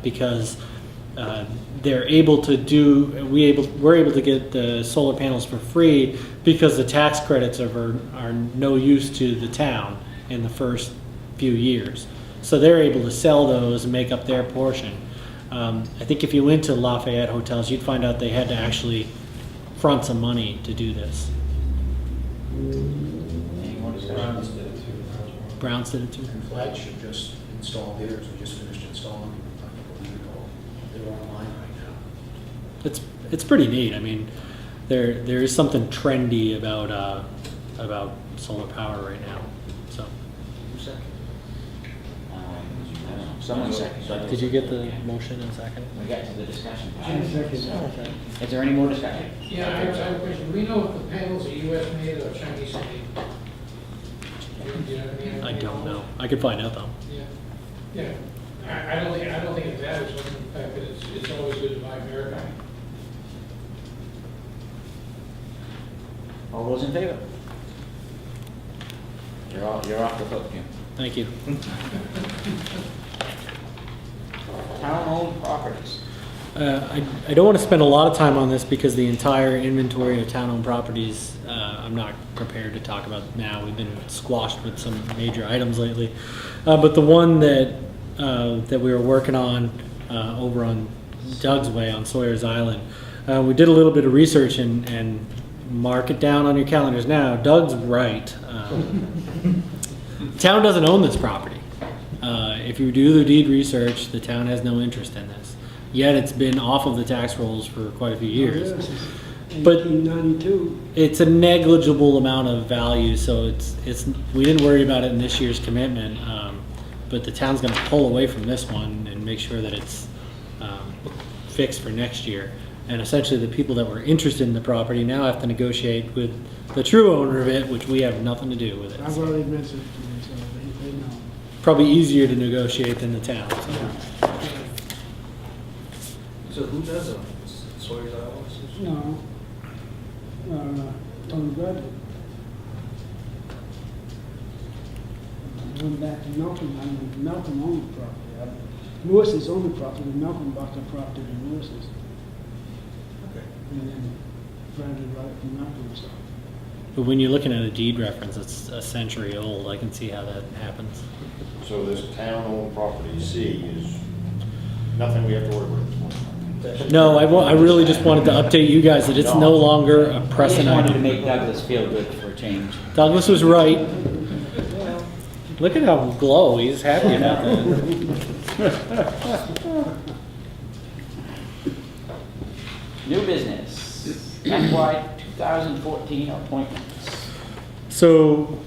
because we're able to get the solar panels for free because the tax credits are no use to the town in the first few years. So they're able to sell those and make up their portion. I think if you went to Lafayette Hotels, you'd find out they had to actually front some money to do this. Any more discussion? Browns did it too. Browns did it too. And Flag should just install theirs, we just finished installing them a week ago. They're online right now. It's pretty neat. I mean, there is something trendy about solar power right now. So, Someone second. did you get the motion in second? We got to the discussion part. I second. So, is there any more discussion? Yeah, I have a question. Do we know if the panels are US made or Chinese made? Do you have any idea? I don't know. I could find out though. Yeah. I don't think it matters, other than the fact that it's always good to buy American. All those in favor? You're off the hook, Jim. Thank you. Town-owned properties. I don't want to spend a lot of time on this because the entire inventory of town-owned properties, I'm not prepared to talk about now. We've been squashed with some major items lately. But the one that we were working on over on Doug's Way on Sawyer's Island, we did a little bit of research and mark it down on your calendars now. Doug's right. The town doesn't own this property. If you do the deed research, the town has no interest in this. Yet it's been off of the tax rolls for quite a few years. But 1892. it's a negligible amount of value, so we didn't worry about it in this year's commitment. But the town's going to pull away from this one and make sure that it's fixed for next year. And essentially, the people that were interested in the property now have to negotiate with the true owner of it, which we have nothing to do with it. I've already messaged them, so they know. Probably easier to negotiate than the town. So. So who does them? Sawyer's Island? No. Tony Bradley. Went back to Malcolm. Malcolm owned the property. Lewis's owned the property. Malcolm bought the property to Lewis's. Okay. And then Bradley bought it from Malcolm. So. But when you're looking at a deed reference, it's a century old. I can see how that happens. So this town-owned property C is nothing we have to worry with. No, I really just wanted to update you guys that it's no longer a I just precedent wanted to item. make Douglas feel good for a change. Douglas was right. Look at how glow, he's happy about that. New business, FY 2014 appointments. So,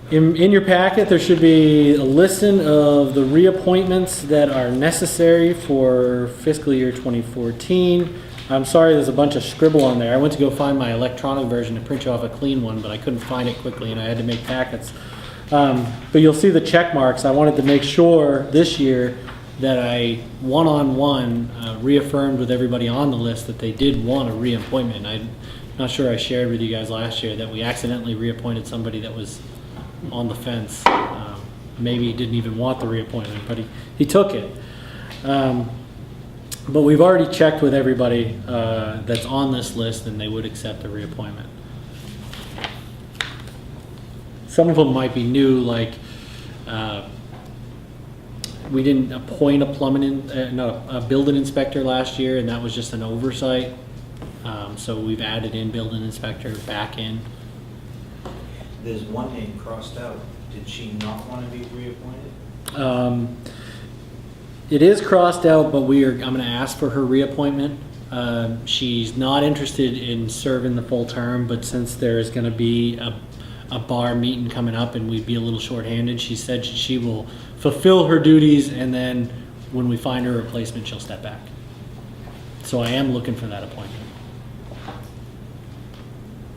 in your packet, there should be a listing of the reappointments that are necessary for fiscal year 2014. I'm sorry, there's a bunch of scribble on there. I went to go find my electronic version to print you off a clean one, but I couldn't find it quickly, and I had to make packets. But you'll see the check marks. I wanted to make sure this year that I one-on-one reaffirmed with everybody on the list that they did want a reappointment. I'm not sure I shared with you guys last year that we accidentally reappointed somebody that was on the fence. Maybe he didn't even want the reappointment, but he took it. But we've already checked with everybody that's on this list, and they would accept the reappointment. Some of them might be new, like we didn't appoint a building inspector last year, and that was just an oversight. So we've added in building inspector back in. There's one name crossed out. Did she not want to be reappointed? It is crossed out, but I'm going to ask for her reappointment. She's not interested in serving the full term, but since there is going to be a bar meeting coming up and we'd be a little shorthanded, she said she will fulfill her duties, and then when we find her replacement, she'll step back. So I am looking for that appointment.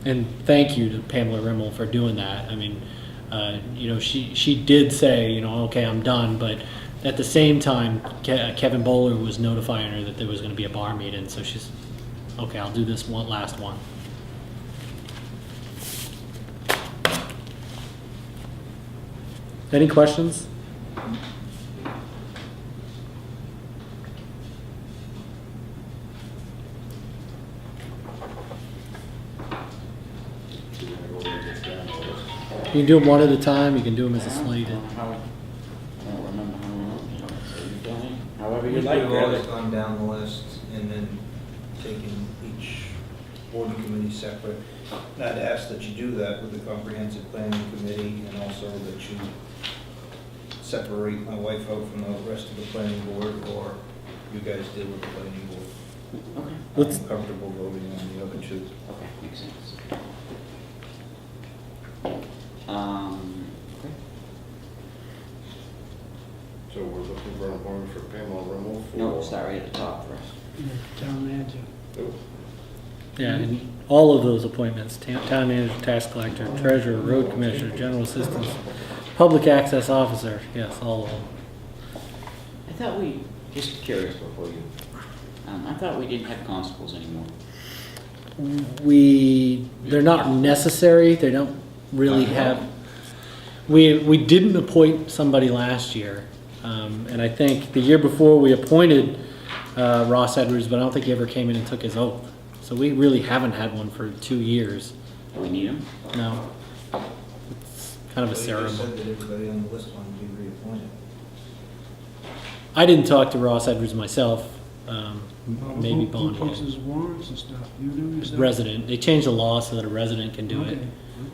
And thank you to Pamela Rimmel for doing that. I mean, she did say, okay, I'm done, but at the same time, Kevin Bowler was notifying her that there was going to be a bar meeting, so she's Okay, I'll do this one, last one. Any questions? We're gonna go over this down the list. You can do them one at a time, you can do them as a slate. I don't remember how many. So you tell me, however you We've like. always Greg. gone down the list and then taken each board and committee separate. And I'd ask that you do that with the comprehensive planning committee and also that you separate my wife out from the rest of the planning board, or you guys deal with the planning board. Okay. Let's- I'm comfortable voting on the other two. Okay, makes sense. Okay. So we're looking for an appointment for Pamela Rimmel for. No, start right at the top first. Town manager. Oh, Yeah, and all of those appointments, town manager, tax collector, treasurer, road commissioner, general assistance, public access officer, yes, all of them. I thought we, just curious before you, I thought we didn't have constables anymore. They're not necessary, they don't really have, we didn't appoint somebody last year. And I think the year before we appointed Ross Edwards, but I don't think he ever came in and took his oath. So we really haven't had one for 2 years. Do we need them? No. It's kind of a So you just ceremony. said that everybody on the list wanted to be reappointed. I didn't talk to Ross Edwards myself, maybe Who Bonnie. keeps his warrants and stuff? You do yourself? Resident, they changed the law so that a resident can do it. Okay.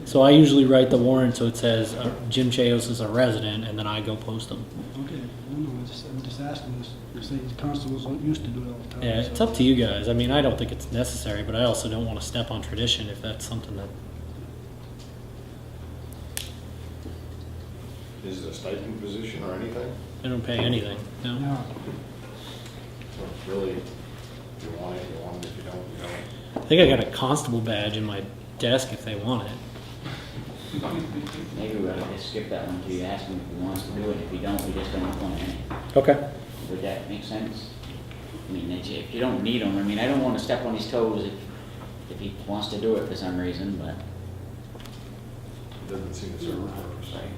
So I usually write the warrant so it says Jim Chayos is a resident, and then I go post them. Okay, no, I'm just asking this, you say constables used to do it all the time. Yeah, it's up to you guys. I mean, I don't think it's necessary, but I also don't want to step on tradition if that's something that, is it a stipend position or anything? I don't pay anything, no. No, So it's really, if you want it, you want it, if you don't, you don't. I think I got a constable badge in my desk if they want it. Maybe we ought to just skip that one until you ask him if he wants to do it. If he don't, we just don't appoint any. Okay. Would that make sense? I mean, if you don't need him, I mean, I don't want to step on his toes if he wants to do it for some reason, but. It doesn't seem to serve a purpose. Right.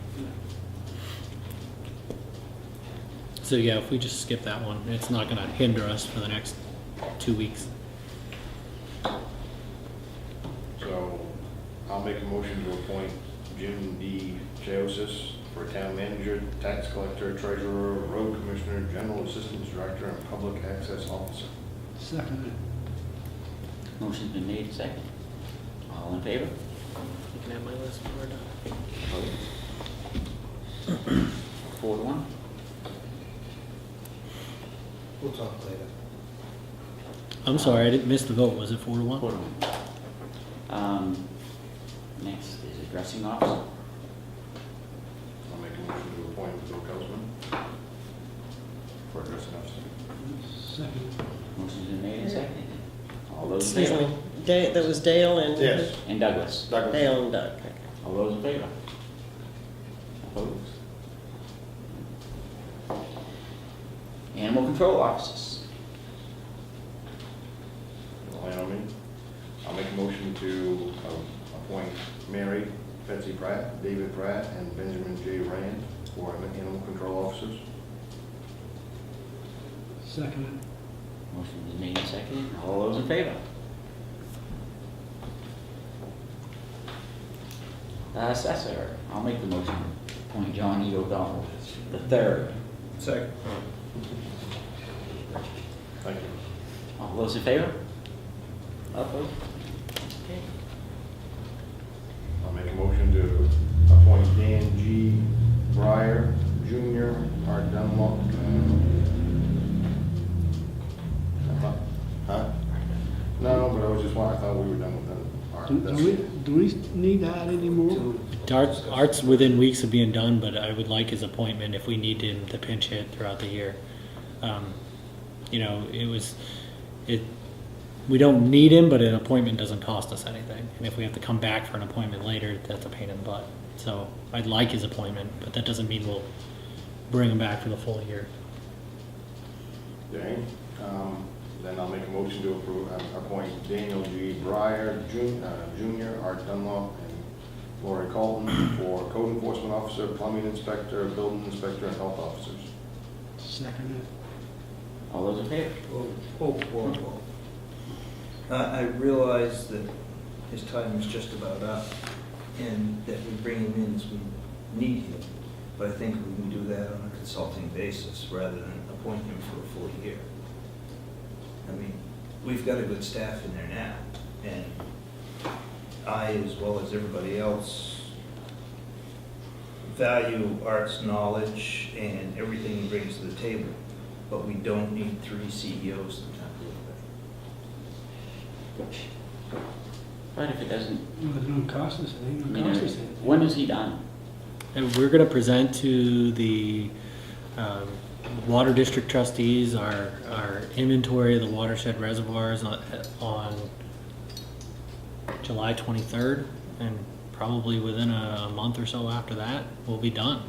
So yeah, if we just skip that one, it's not gonna hinder us for the next 2 weeks. So I'll make a motion to appoint Jim D. Chaosis for town manager, tax collector, treasurer, road commissioner, general assistance director, and public access officer. second Motion's been made, second. All in favor? You can have my list when we're done. Opposed? 4-1. We'll talk later. I'm sorry, I didn't miss the vote. Was it 4-1? 4-1. Next is addressing officer. I'll make a motion to appoint Bill Kelsman for addressing officer. it, second. Motion's been made and seconded. All those in Excuse favor? me, that was Dale and? Yes. And Douglas. Douglas. Dale and Doug. Okay. All those in favor? Opposed? Animal control officers. Wyoming. I'll make a motion to appoint Mary Betsy Pratt, David Pratt, and Benjamin J. Rand for animal control officers. Second Motion is made and seconded. All those in favor? Assessor. I'll make the motion to appoint John E. O'Donnell the third. Second. Thank you. All those in favor? Opposed? I'll make a motion to appoint Dan G. Breyer Jr., Art Dunlop. Huh? No, but I was just wondering, I thought we were done with that. Art. do we need that anymore? Art's within weeks of being done, but I would like his appointment if we need him to pinch hit throughout the year. You know, we don't need him, but an appointment doesn't cost us anything. And if we have to come back for an appointment later, that's a pain in the butt. So I'd like his appointment, but that doesn't mean we'll bring him back for the full year. Okay. then I'll make a motion to approve, appoint Daniel G. Breyer Jr., Art Dunlop, and Lori Colton for code enforcement officer, plumbing inspector, building inspector, and health officers. Second it. All those in favor? Whoa. I realize that his time is just about up, and that we bring him in as we need him, but I think we can do that on a consulting basis rather than appoint him for a full year. I mean, we've got a good staff in there now, and I, as well as everybody else, value Art's knowledge and everything he brings to the table, but we don't need 3 CEOs in town to do that. But if it doesn't, Well, it don't cost us, it ain't I gonna mean, cost us anything. when is he done? And we're going to present to the Water District trustees our inventory of the watershed reservoirs on July 23rd, and probably within a month or so after that, we'll be done.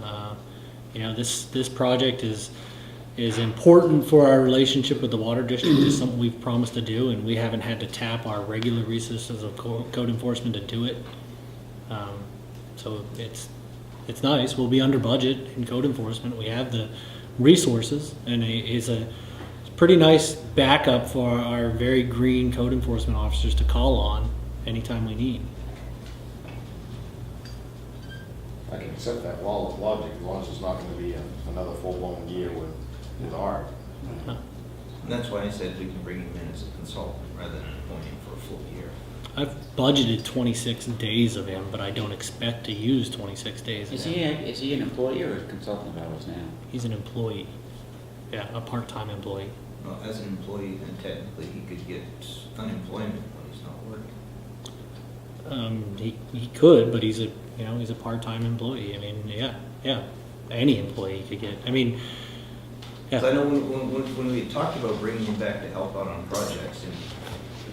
You know, this project is important for our relationship with the Water District. It's something we've promised to do, and we haven't had to tap our regular resources of code enforcement to do it. So it's nice. We'll be under budget in code enforcement. We have the resources, and it's a pretty nice backup for our very green code enforcement officers to call on anytime we need. I can accept that logic, as long as it's not gonna be another full-blown year with Art. And that's why I said we can bring him in as a consultant rather than appoint him for a full year. I've budgeted 26 days of him, but I don't expect to use 26 days of Is him. he an employee or a consultant of ours now? He's an employee. Yeah, a part-time employee. Well, as an employee, then technically he could get unemployment when he's not working. He could, but he's a part-time employee. I mean, yeah, any employee could get. I mean, yeah. 'Cause I know when we had talked about bringing him back to help out on projects, and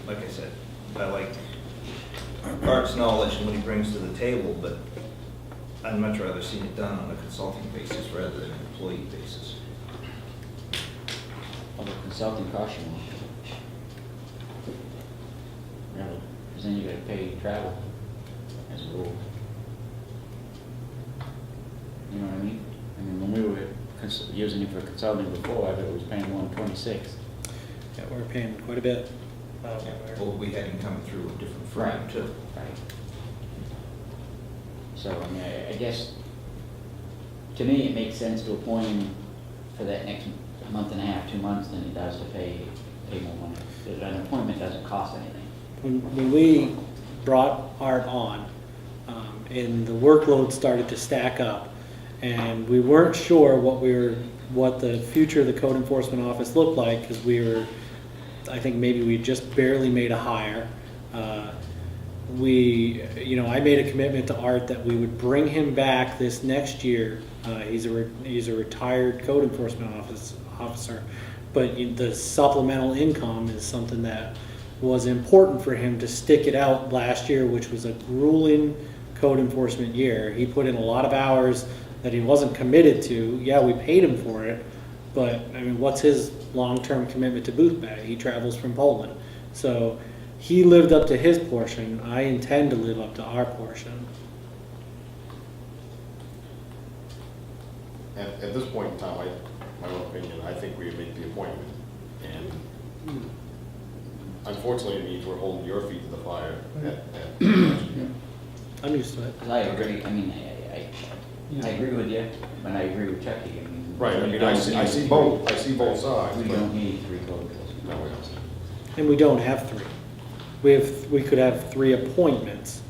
like I said, I like Art's knowledge and what he brings to the table, but I'd much rather see it done on a consulting basis rather than an employee basis. Although consulting costs you more. Really, because then you gotta pay travel as a rule. You know what I mean? I mean, when we were using it for consulting before, I was paying $126. Yeah, we're paying quite a bit. Well, we had him coming through a different firm too. Right. So, I mean, I guess, to me, it makes sense to appoint him for that next month and a half, 2 months, than it does to pay more money. An appointment doesn't cost anything. When we brought Art on, and the workload started to stack up, and we weren't sure what the future of the code enforcement office looked like, because I think maybe we just barely made a hire. I made a commitment to Art that we would bring him back this next year. He's a retired code enforcement officer, but the supplemental income is something that was important for him to stick it out last year, which was a grueling code enforcement year. He put in a lot of hours that he wasn't committed to. Yeah, we paid him for it, but I mean, what's his long-term commitment to Boothbay? He travels from Poland. So he lived up to his portion. I intend to live up to our portion. At this point in time, my own opinion, I think we make the appointment. And unfortunately, it means we're holding your feet to the fire. I'm used to it. Because I agree, I mean, I agree with you, but I agree with Chucky. I mean, Right, I we mean, don't I see need- both sides. We but- don't need 3 code enforcement. No, we don't. And we don't have 3. We could have 3 appointments,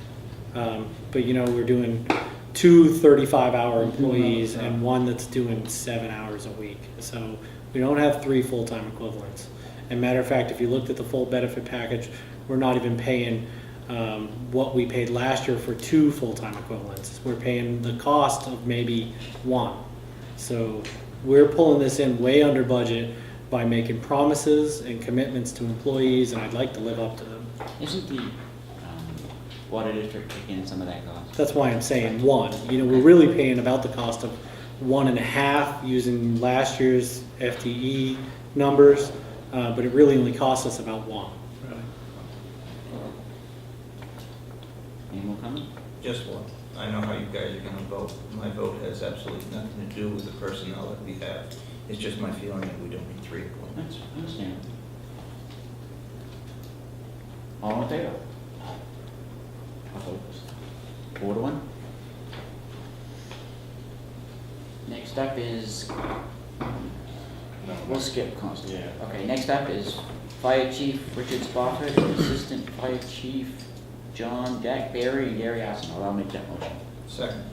but we're doing 2 35-hour employees and one that's doing 7 hours a week. So we don't have 3 full-time equivalents. And matter of fact, if you looked at the full benefit package, we're not even paying what we paid last year for 2 full-time equivalents. We're paying the cost of maybe 1. So we're pulling this in way under budget by making promises and commitments to employees, and I'd like to live up to them. Isn't the water district taking some of that cost? That's why I'm saying 1. We're really paying about the cost of 1.5 using last year's FTE numbers. but it really only costs us about one. Any more comment? Just one. I know how you guys are gonna vote. My vote has absolutely nothing to do with the personnel that we have. It's just my feeling that we don't need 3 appointments. That's understandable. All in favor? Opposed? 4 to 1. Next up is, we'll skip constable. Yeah. Okay, next up is Fire Chief Richard Spofford, and Assistant Fire Chief Jack Berry, and Gary Arsenal. I'll make that motion. Second.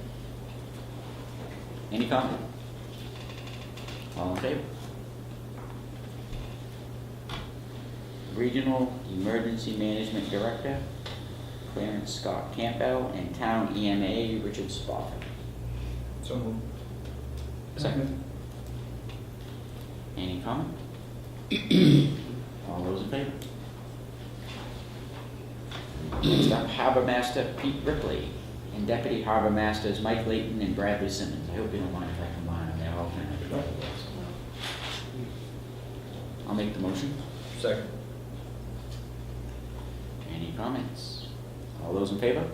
Any comment? All in favor? Regional Emergency Management Director, Clarence Scott Campbell, and Town EMA, Richard Spofford. So moved. Second. Any comment? All those in favor? Next up, Harbor Master Pete Ripley, and Deputy Harbor Masters Mike Layton and Bradley Simmons. I hope you don't mind if I combine them, they're all kind of. I'll make the motion. Second. Any comments? All those in favor?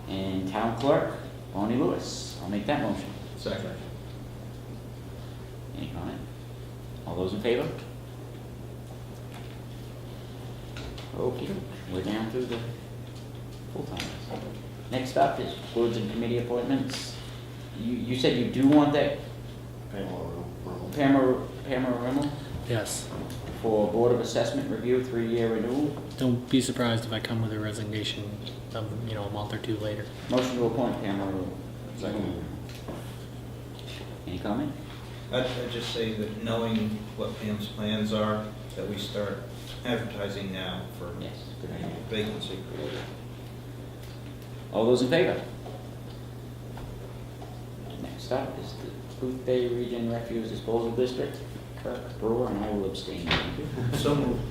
And Town Clerk, Bonnie Lewis. I'll make that motion. Second. Any comment? All those in favor? Okay, we're down through the full-timers. Next up is boards and committee appointments. You said you do want that Pamela Rimmel Yes. for Board of Assessment Review, 3-year renewal. Don't be surprised if I come with a resignation, a month or two later. Motion to appoint Pamela Rimmel. Second. Any comment? I'd just say that knowing what Pam's plans are, that we start advertising now for Yes, good idea. vacancy. All those in favor? Next up is the Boothbay Region Refuse Disposal District, Kirk Brewer, and I will abstain. Thank you. So moved.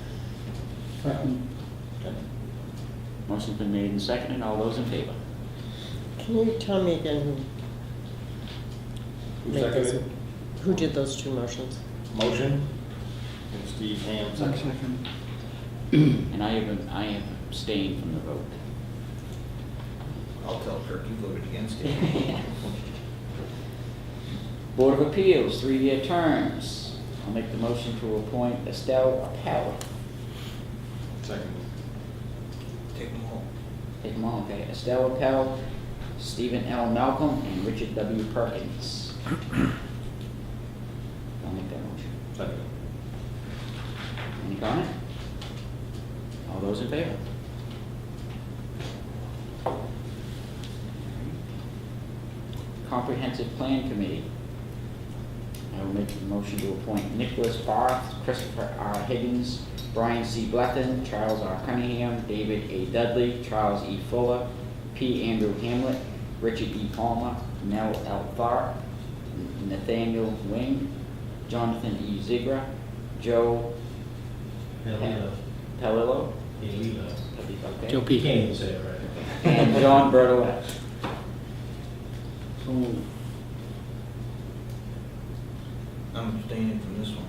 Motion's been made and seconded. All those in favor? Can you tell me again Who made those- seconded? who did those two motions? Motion? And Steve Ham, second. And I have abstained from the vote. I'll tell Kirk you voted against it. Board of Appeals, 3-year terms. I'll make the motion to appoint Estelle Appel. Second. Take them all. Take them all, okay. Estelle Appel, Stephen L. Malcolm, and Richard W. Perkins. I'll make that motion. Second. Any comment? All those in favor? Comprehensive Plan Committee. I will make the motion to appoint Nicholas Barth, Christopher R. Higgins, Brian C. Blethyn, Charles R. Cunningham, David A. Dudley, Charles E. Fuller, P. Andrew Hamlet, Richard E. Palmer, Nell L. Tharp, Nathaniel Wing, Jonathan E. Zigra, Joe Pelillo, okay, Joe P. Can't even say it right. and John Bertolette. So moved. I'm abstaining from this one.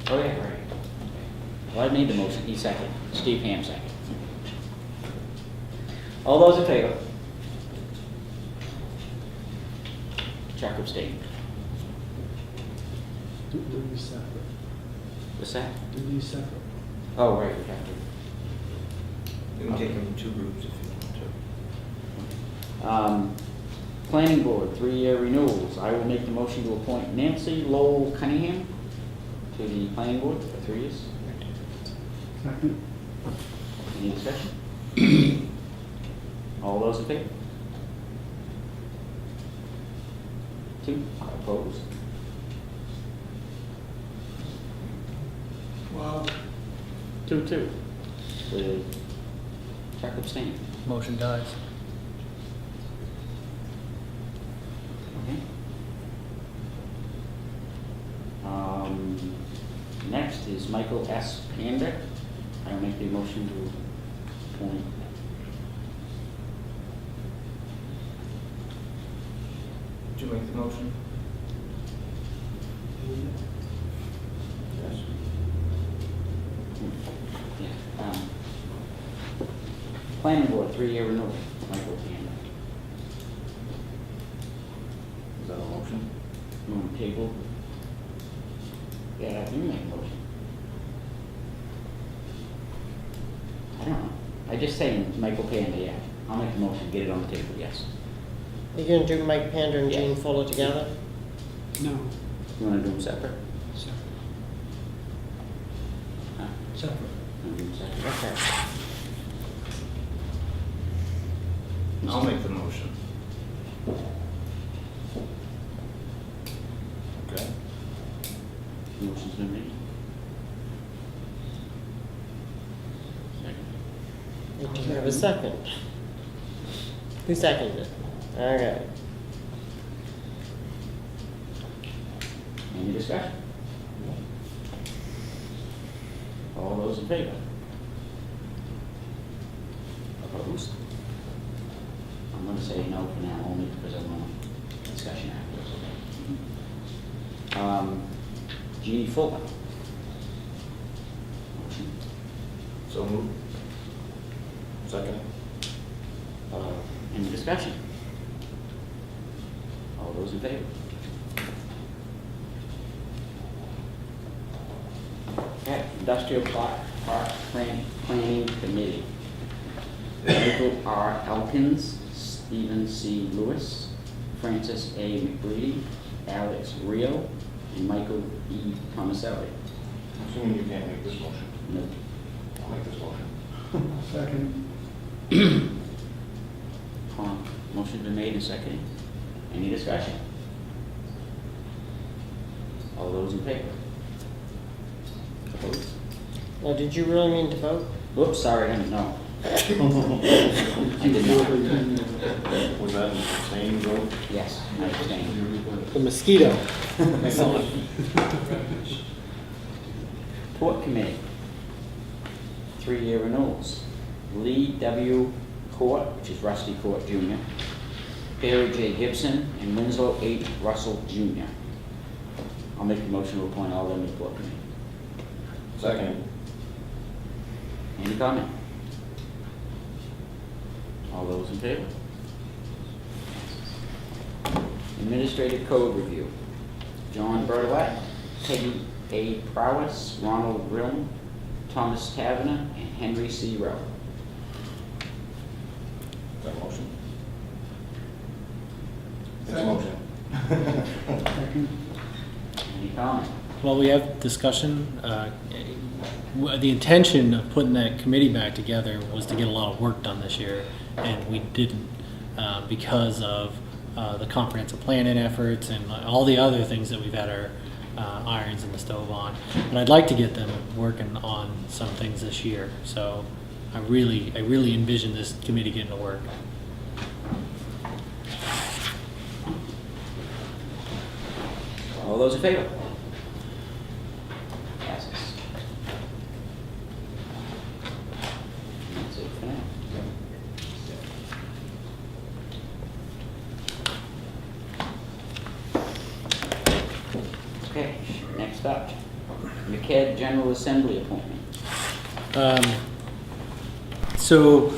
Oh, yeah, right. Well, I made the motion, he seconded, Steve Ham seconded. All those in favor? Chuck abstained. Do these separate. What's that? Do these separate. Oh, right, we have to. You can take them in 2 groups if you want to. Planning Board, 3-year renewals. I will make the motion to appoint Nancy Lowell Cunningham to the Planning Board for 3 years. Second. Any discussion? All those in favor? 2, opposed? Wow. 2-2. With Chuck abstaining. Motion dies. Okay. Next is Michael S. Panda. I'll make the motion to appoint. Did you make the motion? 3-year renewal, Michael Panda. Is that a motion? You want to table? Yeah, you make a motion. I don't know. I just say Michael Panda, yeah. I'll make a motion, get it on the table, yes. You're gonna do Mike Pander and Yeah. Gene Fuller together? No, You want to do them separate? separate, Huh? separate. You wanna do them separate? Okay. I'll make the motion. Okay. Motion's been made. Second. Do you have a second? Who seconded it? Okay. Any discussion? All those in favor? Opposed? I'm gonna say no for now, only because I want discussion afterwards. Jeannie Fuller. Motion. So moved. Second. Any discussion? All those in favor? Okay, Industrial Park Planning Committee. Michael R. Elkins, Stephen C. Lewis, Francis A. McBreedy, Alex Rio, and Michael E. Tomaselli. Assuming you can't make this motion. No. I'll make this motion. Second. Motion's been made and seconded. Any discussion? All those in favor? Opposed? Now, did you really mean to vote? Whoops, sorry, I didn't know. I did not. Was that an abstaining vote? Yes, I abstain. The mosquito. Port Committee. 3-year renewals. Lee W. Court, which is Rusty Court Jr., Barry J. Gibson, and Winslow H. Russell Jr. I'll make the motion to appoint all of them to the Port Committee. Second. Any comment? All those in favor? Administrative Code Review. John Bertolette, Peggy A. Prowess, Ronald Grimm, Thomas Taverner, and Henry C. Rowe. Is that a motion? It's a Second. motion. Second. Any comment? Well, we have discussion. The intention of putting that committee back together was to get a lot of work done this year, and we didn't because of the comprehensive planning efforts and all the other things that we've had our irons in the stove on. But I'd like to get them working on some things this year. So I really envision this committee getting to work. All those in favor? Passes. That's it for now. Okay, next up, McCad General Assembly appointment. So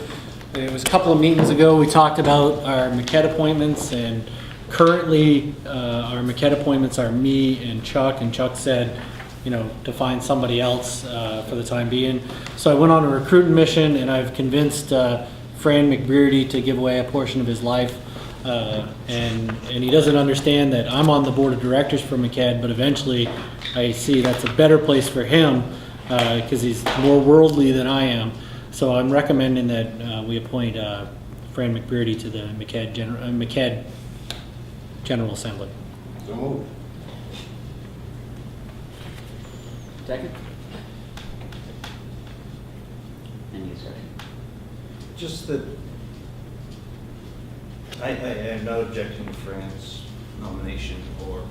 it was a couple of meetings ago, we talked about our MCED appointments, and currently our MCED appointments are me and Chuck said, to find somebody else for the time being. So I went on a recruiting mission, and I've convinced Fran McBreedy to give away a portion of his life. And he doesn't understand that I'm on the board of directors for MCED, but eventually I see that's a better place for him because he's more worldly than I am. So I'm recommending that we appoint Fran McBreedy to the MCED General Assembly. So moved. Second? Any discussion? Just that, I am not objecting to Fran's nomination or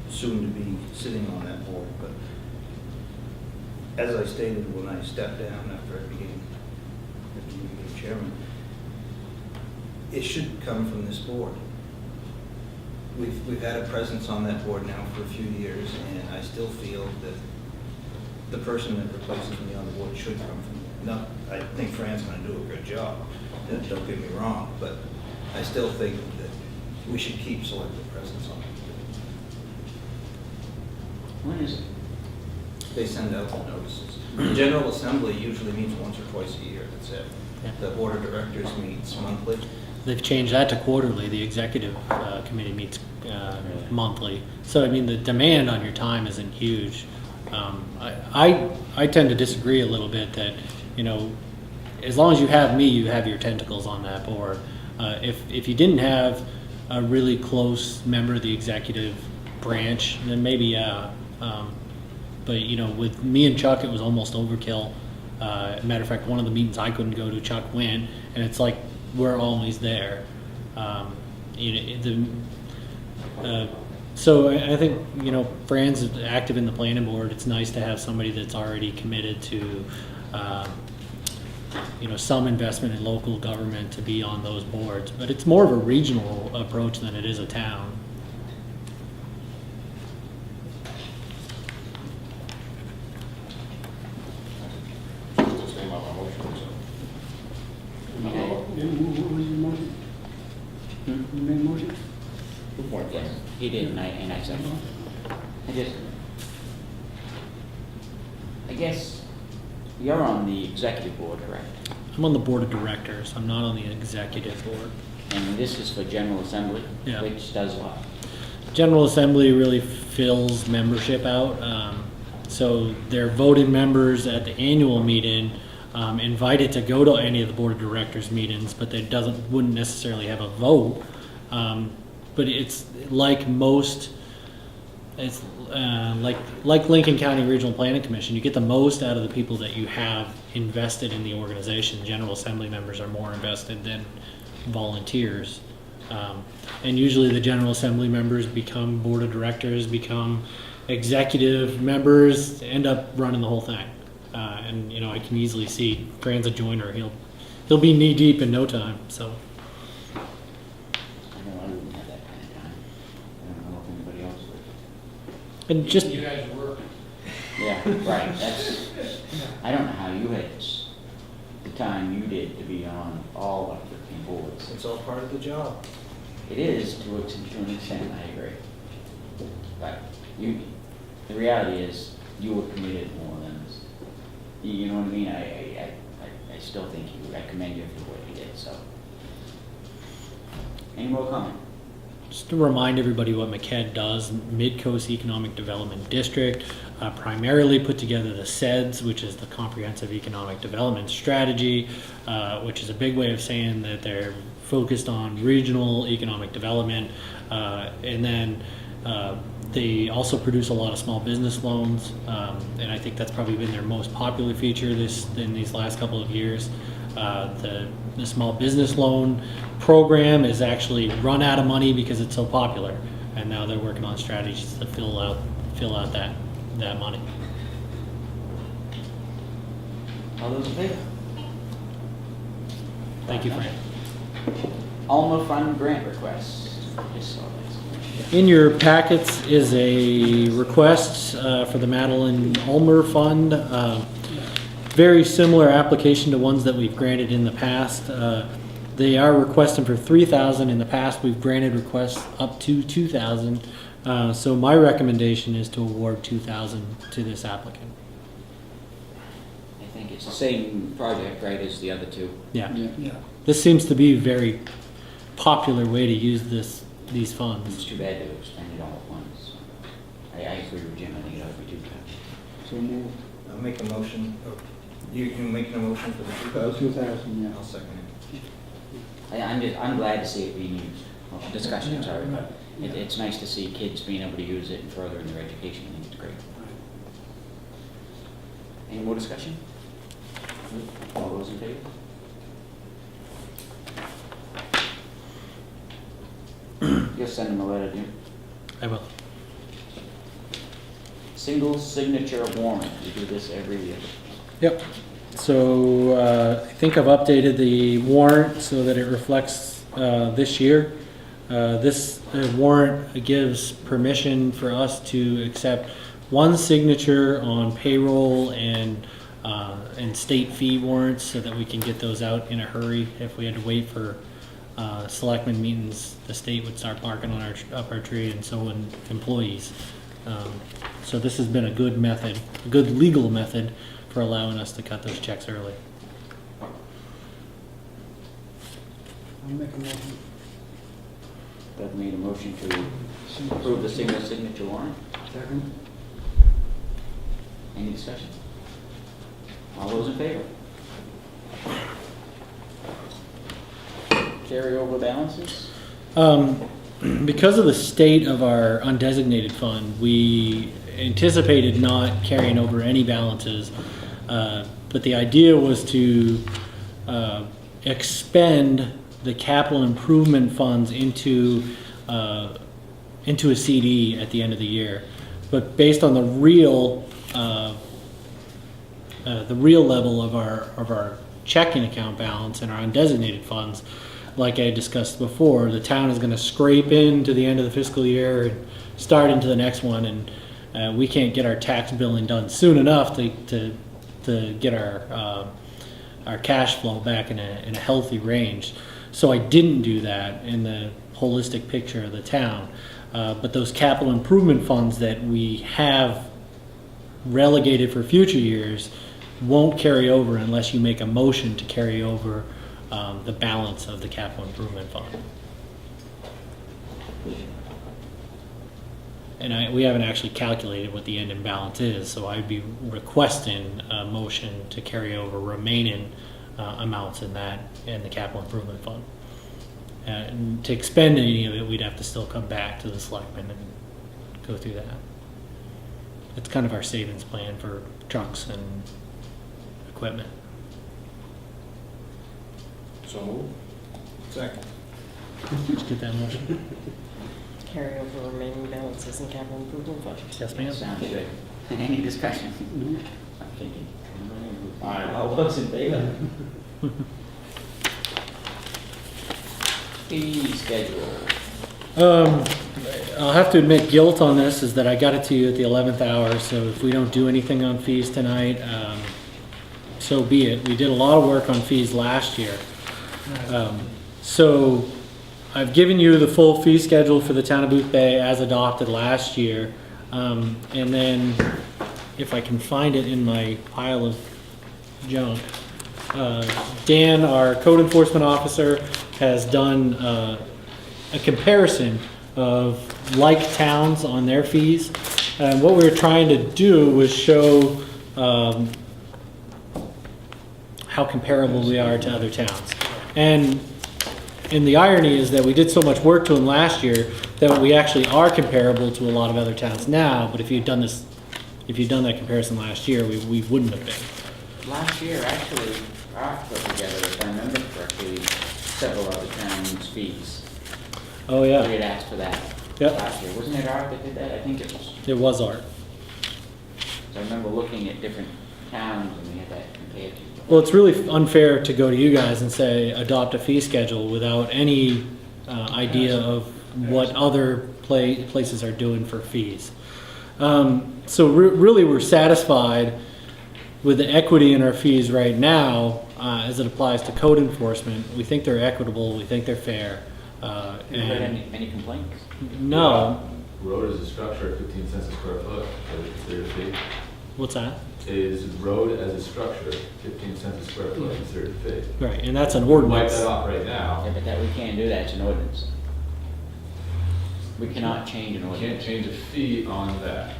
soon to be sitting on that board, but as I stated when I stepped down after I became chairman, it should come from this board. We've had a presence on that board now for a few years, and I still feel that the person that replaces me on the board should come from there. No, I think Fran's gonna do a good job, don't get me wrong, but I still think that we should keep selective presence on it. When is it? They send out the notices. The General Assembly usually meets once or twice a year, that's it. Yeah. The Board of Directors meets monthly. They've changed that to quarterly. The executive committee meets monthly. So, I mean, the demand on your time isn't huge. I tend to disagree a little bit that, you know, as long as you have me, you have your tentacles on that board. If you didn't have a really close member of the executive branch, then maybe, yeah. But, you know, with me and Chuck, it was almost overkill. Matter of fact, one of the meetings I couldn't go to, Chuck went, and it's like we're always there. So I think, you know, Fran's active in the planning board. It's nice to have somebody that's already committed to, you know, some investment in local government to be on those boards. But it's more of a regional approach than it is a town. Just name out my motion, so. What was your motion? You made a motion? Good point, Frank. Yes, he did, and I said, I guess you're on the executive board, correct? I'm on the board of directors. I'm not on the executive board. And this is for General Assembly, Yeah. which does what? General Assembly really fills membership out. So they're voted members at the annual meeting, invited to go to any of the board of directors meetings, but they wouldn't necessarily have a vote. But it's like most, it's like Lincoln County Regional Planning Commission. You get the most out of the people that you have invested in the organization. General Assembly members are more invested than volunteers. And usually the General Assembly members become board of directors, become executive members, end up running the whole thing. And you know, I can easily see Fran's a joiner. He'll be knee deep in no time. So. I know I wouldn't have that kind of time. I don't know if anybody else would. And just You guys work. Yeah, right, that's, I don't know how you had the time you did to be on all of the boards. It's all part of the job. It is to an extent, I agree. But the reality is, you were committed more than this. You know what I mean? I still think I commend you for what you did, so. Any more comment? Just to remind everybody what MCED does, Mid-Coast Economic Development District primarily put together the CEDS, which is the Comprehensive Economic Development Strategy, which is a big way of saying that they're focused on regional economic development. And then they also produce a lot of small business loans, and I think that's probably been their most popular feature in these last couple of years. The small business loan program is actually run out of money because it's so popular, and now they're working on strategies to fill out that money. All those in favor? Thank you, Frank. Alma Fund grant request. Just saw this. In your packets is a request for the Madeline Ulmer Fund. Very similar application to ones that we've granted in the past. They are requesting for $3,000. In the past, we've granted requests up to $2,000. So my recommendation is to award $2,000 to this applicant. I think it's the same project, right, as the other two. Yeah. Yeah. This seems to be a very popular way to use these funds. It's too bad to spend it all at once. I agree with Jim, I think it ought to be 2,000. So move. I'll make a motion. You can make a motion for the 2,000? 2,000, yeah. I'll second it. I'm glad to see it being used. Well, discussion, sorry, but it's nice to see kids being able to use it and further in their education. I think it's great. Any more discussion? All those in favor? You'll send them a letter, do you? I will. Single signature warrant. We do this every year. Yep. So I think I've updated the warrant so that it reflects this year. This warrant gives permission for us to accept one signature on payroll and and state fee warrants so that we can get those out in a hurry. If we had to wait for selectmen meetings, the state would start barking on up our tree, and so would employees. So this has been a good method, a good legal method for allowing us to cut those checks early. I'll make a motion. Doug made a motion to approve the single signature warrant. Second? Any discussion? All those in favor? Carryover balances? Because of the state of our undesignated fund, we anticipated not carrying over any balances, but the idea was to expend the capital improvement funds into a CD at the end of the year. But based on the real level of our checking account balance and our undesignated funds, like I discussed before, the town is going to scrape into the end of the fiscal year and start into the next one, and we can't get our tax billing done soon enough to get our cash flow back in a healthy range. So I didn't do that in the holistic picture of the town. But those capital improvement funds that we have relegated for future years won't carry over unless you make a motion to carry over the balance of the capital improvement fund. And we haven't actually calculated what the ending balance is, so I'd be requesting a motion to carry over remaining amounts in the capital improvement fund. And to expend any of it, we'd have to still come back to the selectmen and go through that. It's kind of our savings plan for trucks and equipment. So moved. Second. Let's get that motion. Carry over remaining balances in capital improvement fund. Yes, ma'am. Sounds good. Any discussion? I'm thinking. Aye. All those in favor? Fee schedule. I'll have to admit guilt on this is that I got it to you at the 11th hour, so if we don't do anything on fees tonight, so be it. We did a lot of work on fees last year. So I've given you the full fee schedule for the town of Boothbay as adopted last year. And then if I can find it in my pile of junk, Dan, our code enforcement officer, has done a comparison of like towns on their fees. And what we were trying to do was show how comparable we are to other towns. And the irony is that we did so much work to them last year that we actually are comparable to a lot of other towns now. But if you'd done that comparison last year, we wouldn't have been. Last year, actually, Art put together, if I remember correctly, several other towns' fees. Oh yeah. We had asked for that Yep. last year. Wasn't it Art that did that? I think it was. It was Art. So I remember looking at different towns and we had that compared to. Well, it's really unfair to go to you guys and say, adopt a fee schedule without any idea of what other places are doing for fees. So really we're satisfied with the equity in our fees right now as it applies to code enforcement. We think they're equitable, we think they're fair. Have you heard any complaints? No. Road is a structure, 15 cents a square foot, so it's considered a fee. What's that? Is road as a structure, 15 cents a square foot, considered a fee. Right, and that's an Wipe ordinance. that off right Yeah, now. but that, we can't do that, it's an ordinance. We cannot change an You can't ordinance. change a fee on that.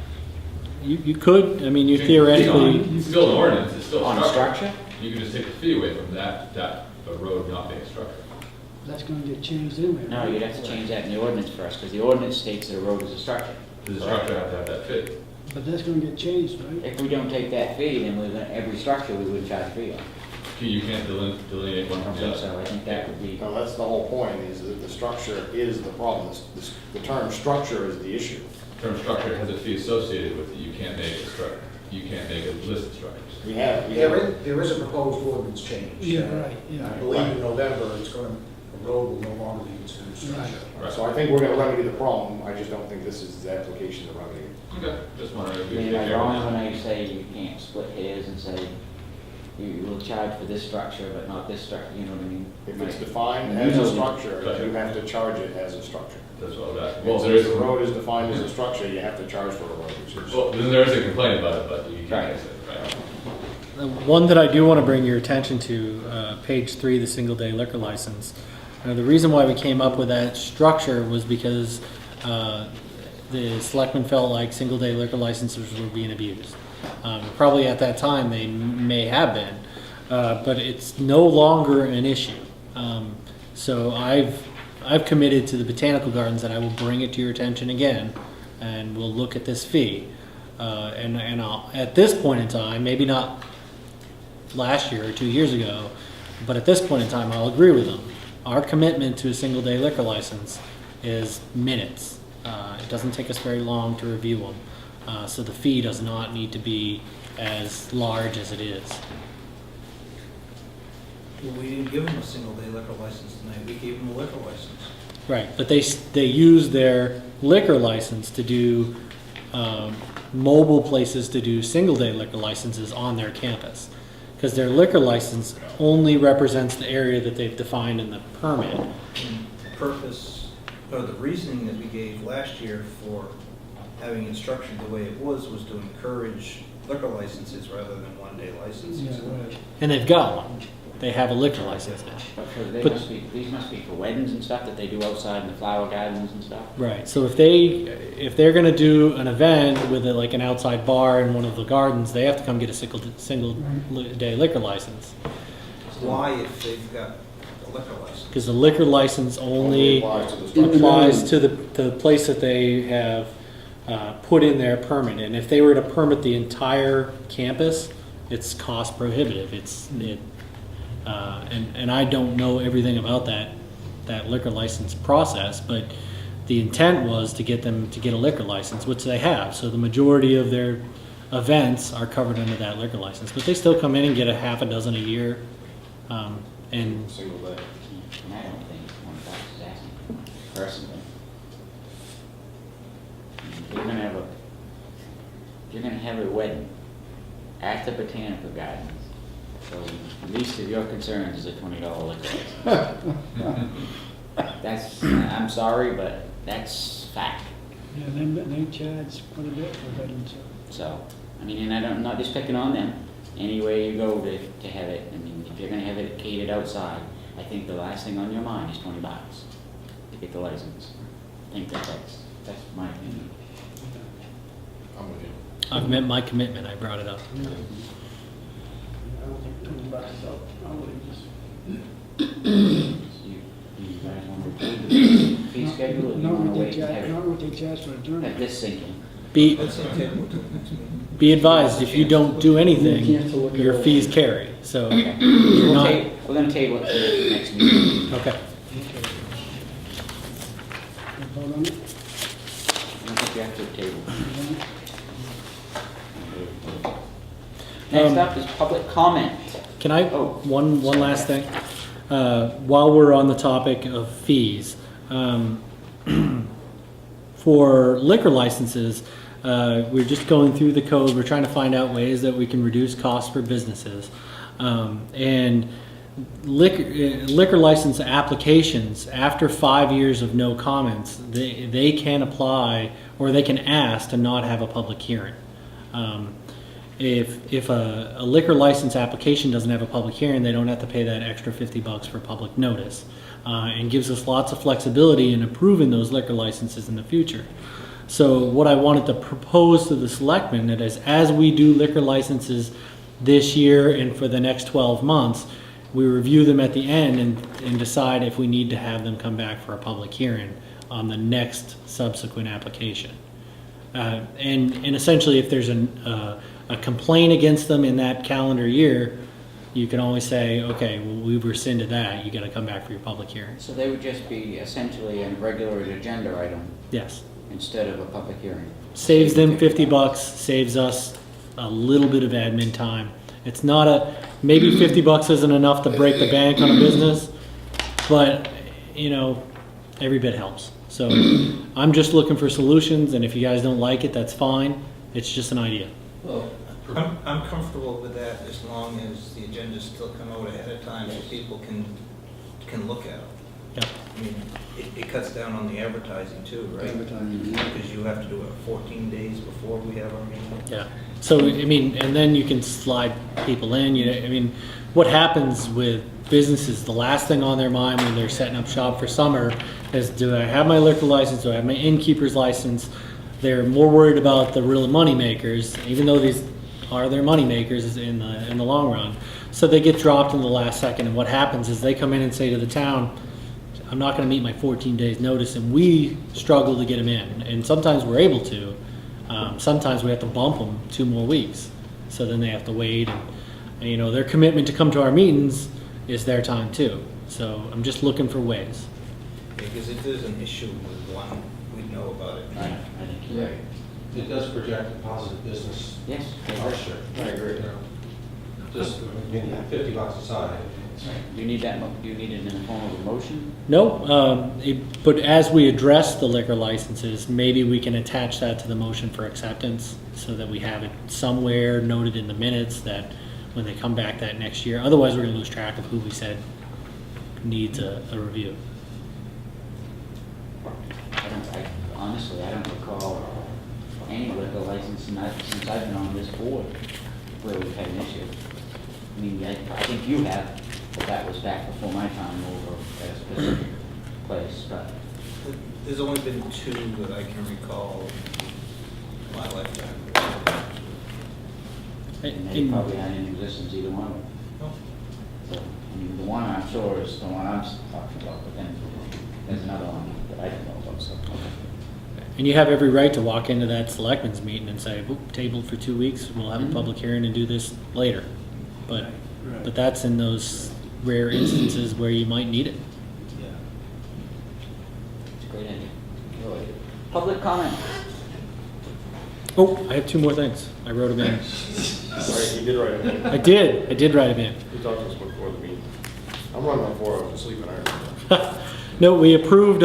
You could, I mean, you Change the fee on- theoretically, It's still an ordinance, it's still On a a structure. structure? You can just take the fee away from that a road not being a structure. That's gonna get changed anyway. No, you'd have to change that in the ordinance first, because the ordinance states that a road is a structure. Does the structure have to have that fee? But that's gonna get changed, right? If we don't take that fee, then every structure we would charge a fee on. You can't delineate I one don't from the think other. so, I think that would be, No, that's the whole point, is that the structure is the problem. The term structure is the issue. Term structure has a fee associated with it, you can't make a structure, you can't make a list of structures. There is a proposed ordinance change. Yeah, right, yeah. I believe in November, the road will no longer be considered structure. Right. So I think we're gonna remedy the problem, I just don't think this is the application to remedy it. Okay, just wondering if I we mean, can am take I care wrong of when that. I say you can't split hairs and say you will charge for this structure, but not this structure, you know what I mean? If it's defined as a structure, you have to charge it as a structure. That's what I'm asking. Well, Well, there is, if the road is defined as a structure, you have to charge for a road, which is. well, then there is a complaint about it, but you can't Right. fix it, right? The one that I do want to bring your attention to, page 3, the single-day liquor license. The reason why we came up with that structure was because the selectmen felt like single-day liquor licenses were being abused. Probably at that time they may have been, but it's no longer an issue. So I've committed to the botanical gardens that I will bring it to your attention again, and we'll look at this fee. And I'll, at this point in time, maybe not last year or 2 years ago, but at this point in time, I'll agree with them. Our commitment to a single-day liquor license is minutes. It doesn't take us very long to review them. So the fee does not need to be as large as it is. Well, we didn't give them a single-day liquor license tonight, we gave them a liquor license. Right, but they use their liquor license to do, mobile places to do single-day liquor licenses on their campus. Because their liquor license only represents the area that they've defined in the permit. The purpose, or the reasoning that we gave last year for having it structured the way it was to encourage liquor licenses rather than one-day licenses. Yeah, right. And they've got one. They have a liquor license now. But- These must be for weddings and stuff that they do outside in the flower gardens and stuff. Right, so if they're gonna do an event with like an outside bar in one of the gardens, they have to come get a single day liquor license. Why, if they've got a liquor license? Because the liquor license only applies to the place that they have put in their permit. And if they were to permit the entire campus, it's cost prohibitive. And I don't know everything about that liquor license process, but the intent was to get them to get a liquor license, which they have. So the majority of their events are covered under that liquor license, but they still come in and get a half a dozen a year. And Single day. And I don't think $20 is asking for much, personally. If you're gonna have a wedding at the Botanical Gardens, so the least of your concerns is a $20 liquor license. That's, I'm sorry, but that's fact. Yeah, they charge quite a bit for weddings. So, I mean, and I'm not just picking on them. Any way you go to have it, I mean, if you're gonna have it catered outside, I think the last thing on your mind is $20 to get the license. I think that's my opinion. I'm with you. I've met my commitment, I brought it up. I don't think $20 is out. I would just. You guys want to approve the fee schedule, or do you want to wait and have Not what they charge for a drink. have this sinking? Be That's okay, we'll do it next meeting. be advised, if you don't do anything, your fees carry, so you're not, We're gonna table it to the next meeting. okay. Vote on it. I don't think you have to table. Um, Next up is public comment. Can I, Oh. one last thing? While we're on the topic of fees, for liquor licenses, we're just going through the code, we're trying to find out ways that we can reduce costs for businesses. And liquor license applications, after 5 years of no comments, they can apply, or they can ask to not have a public hearing. If a liquor license application doesn't have a public hearing, they don't have to pay that extra $50 for public notice, and gives us lots of flexibility in approving those liquor licenses in the future. So what I wanted to propose to the selectmen, that is, as we do liquor licenses this year and for the next 12 months, we review them at the end and decide if we need to have them come back for a public hearing on the next subsequent application. And essentially, if there's a complaint against them in that calendar year, you can always say, okay, well, we rescinded that, you gotta come back for your public hearing. So they would just be essentially a regular agenda item Yes. instead of a public hearing. Saves them $50, saves us a little bit of admin time. It's not maybe $50 isn't enough to break the bank on a business, but, every bit helps. So I'm just looking for solutions, and if you guys don't like it, that's fine. It's just an idea. Well, I'm comfortable with that as long as the agendas still come out ahead of time so people can look at them. Yep. I mean, it cuts down on the advertising too, right? Advertising. Because you have to do it 14 days before we have our meeting. Yeah. So, I mean, and then you can slide people in, you know, I mean, what happens with businesses, the last thing on their mind when they're setting up shop for summer is, do I have my liquor license, do I have my innkeeper's license? They're more worried about the real money makers, even though these are their money makers in the long run. So they get dropped in the last second, and what happens is they come in and say to the town, I'm not gonna meet my 14 days notice, and we struggle to get them in. And sometimes we're able to, sometimes we have to bump them 2 more weeks. So then they have to wait, and you know, their commitment to come to our meetings is their time too. So I'm just looking for ways. Because if there's an issue with one, we'd know about it. Right, I think you're right. It does project a positive business Yes. posture. I agree. Just, $50 aside. You need that, you need it in the form of a motion? No, but as we address the liquor licenses, maybe we can attach that to the motion for acceptance so that we have it somewhere noted in the minutes that when they come back that next year, otherwise we're gonna lose track of who we said needs a review. Honestly, I don't recall any liquor license since I've been on this board where we've had an issue. I mean, I think you have, but that was back before my time over at a specific place, but. There's only been 2 that I can recall in my lifetime. And they probably aren't in existence, either one of them. No. So, I mean, the one I'm sure is the one I'm talking about, but then there's another one that I don't know about, so. And you have every right to walk into that selectmen's meeting and say, "Oop, tabled for 2 weeks, we'll have a public hearing and do this later." But that's in those rare instances where you might need it. Yeah. It's a great idea. Really. Public comment. Oh, I have 2 more things. I wrote them in. Sorry, you did write it in. I did write them in. You talked to us before the meeting. I'm running on 4 hours of sleep and I No, we approved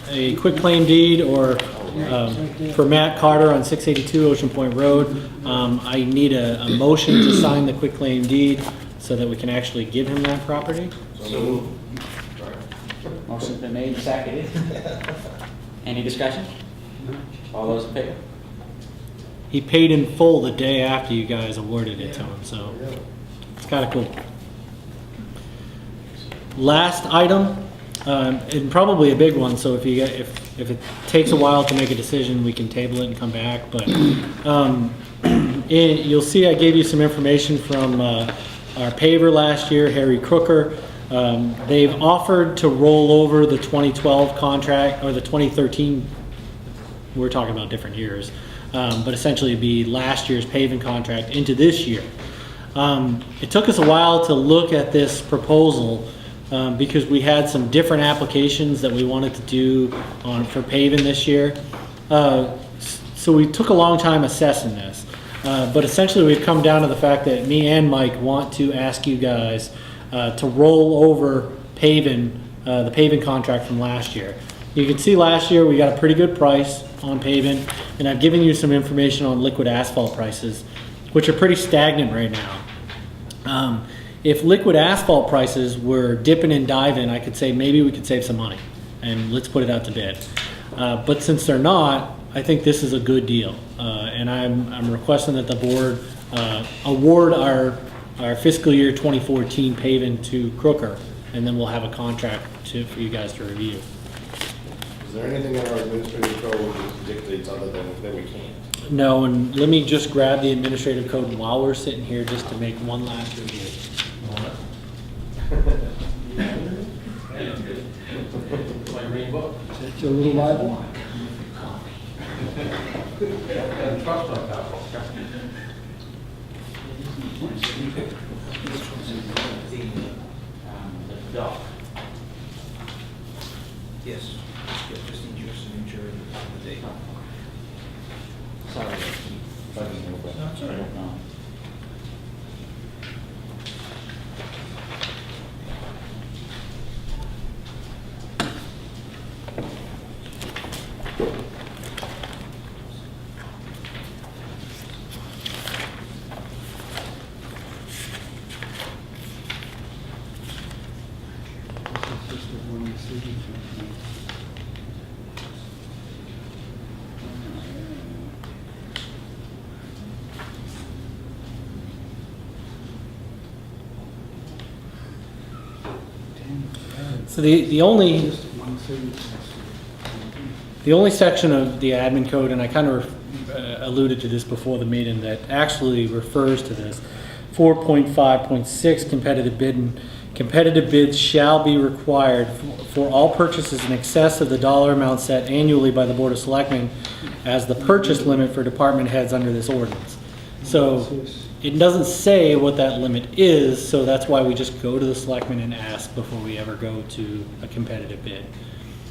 a quitclaim deed for Matt Carter on 682 Ocean Point Road. I need a motion to sign the quitclaim deed so that we can actually give him that property. So, Motion's been made and seconded. Any discussion? All those in favor? He paid in full the day after you guys awarded it to him, so it's kind of cool. Last item, and probably a big one, so if it takes a while to make a decision, we can table it and come back, but you'll see I gave you some information from our paver last year, Harry Crooker. They've offered to roll over the 2012 contract, or the 2013, we're talking about different years, but essentially it'd be last year's paving contract into this year. It took us a while to look at this proposal because we had some different applications that we wanted to do for paving this year. So we took a long time assessing this. But essentially we've come down to the fact that me and Mike want to ask you guys to roll over the paving contract from last year. You can see last year we got a pretty good price on paving, and I've given you some information on liquid asphalt prices, which are pretty stagnant right now. If liquid asphalt prices were dipping and diving, I could say maybe we could save some money, and let's put it out to bid. But since they're not, I think this is a good deal, and I'm requesting that the board award our fiscal year 2014 paving to Crooker, and then we'll have a contract for you guys to review. Is there anything in our administrative code that dictates other than that we can't? No, and let me just grab the administrative code while we're sitting here just to make one last review. My green book. It's your little Bible. And trust fund capital. The dock. Yes. Yeah, just need your signature and the date. Sorry, I keep bugging you, but No, it's all right. I don't know. So the only section of the admin code, and I kind of alluded to this before the meeting, that actually refers to this, 4.5.6 competitive bidding. Competitive bids shall be required for all purchases in excess of the dollar amount set annually by the Board of Selectmen as the purchase limit for department heads under this ordinance. So it doesn't say what that limit is, so that's why we just go to the selectmen and ask before we ever go to a competitive bid.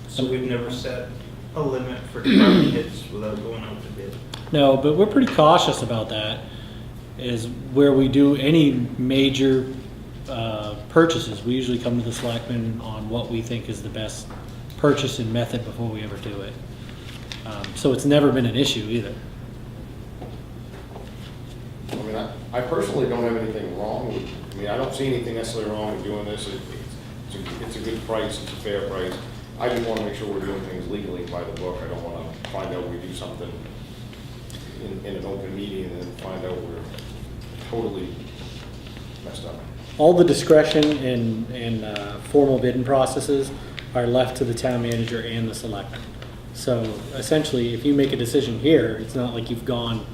So we've never set a limit for department heads without going out to bid? No, but we're pretty cautious about that, is where we do any major purchases. We usually come to the selectmen on what we think is the best purchasing method before we ever do it. So it's never been an issue either. I mean, I personally don't have anything wrong with, I mean, I don't see anything necessarily wrong with doing this. It's a good price, it's a fair price. I just want to make sure we're doing things legally by the book. I don't want to find out we do something in an open meeting and then find out we're totally messed up. All the discretion in formal bidding processes are left to the town manager and the selectmen. So essentially, if you make a decision here, it's not like you've gone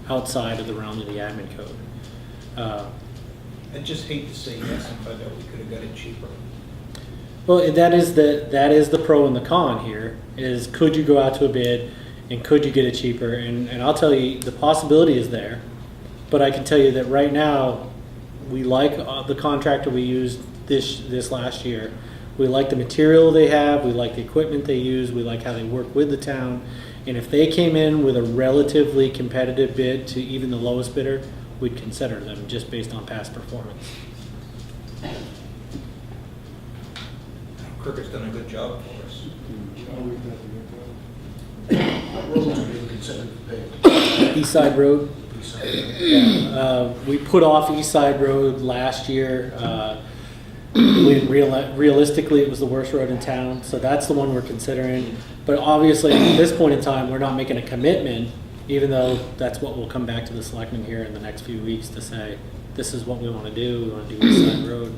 outside of the realm of the admin code. I'd just hate to say yes and find out we could have got it cheaper. Well, that is the pro and the con here, is could you go out to a bid and could you get it cheaper? And I'll tell you, the possibility is there, but I can tell you that right now, we like the contractor we used this last year. We like the material they have, we like the equipment they use, we like how they work with the town. And if they came in with a relatively competitive bid to even the lowest bidder, we'd consider them just based on past performance. Crooker's done a good job for us. East Side Road. Yeah, we put off East Side Road last year. Realistically, it was the worst road in town, so that's the one we're considering. But obviously, at this point in time, we're not making a commitment, even though that's what we'll come back to the selectmen here in the next few weeks to say, this is what we want to do. We want to do East Side Road.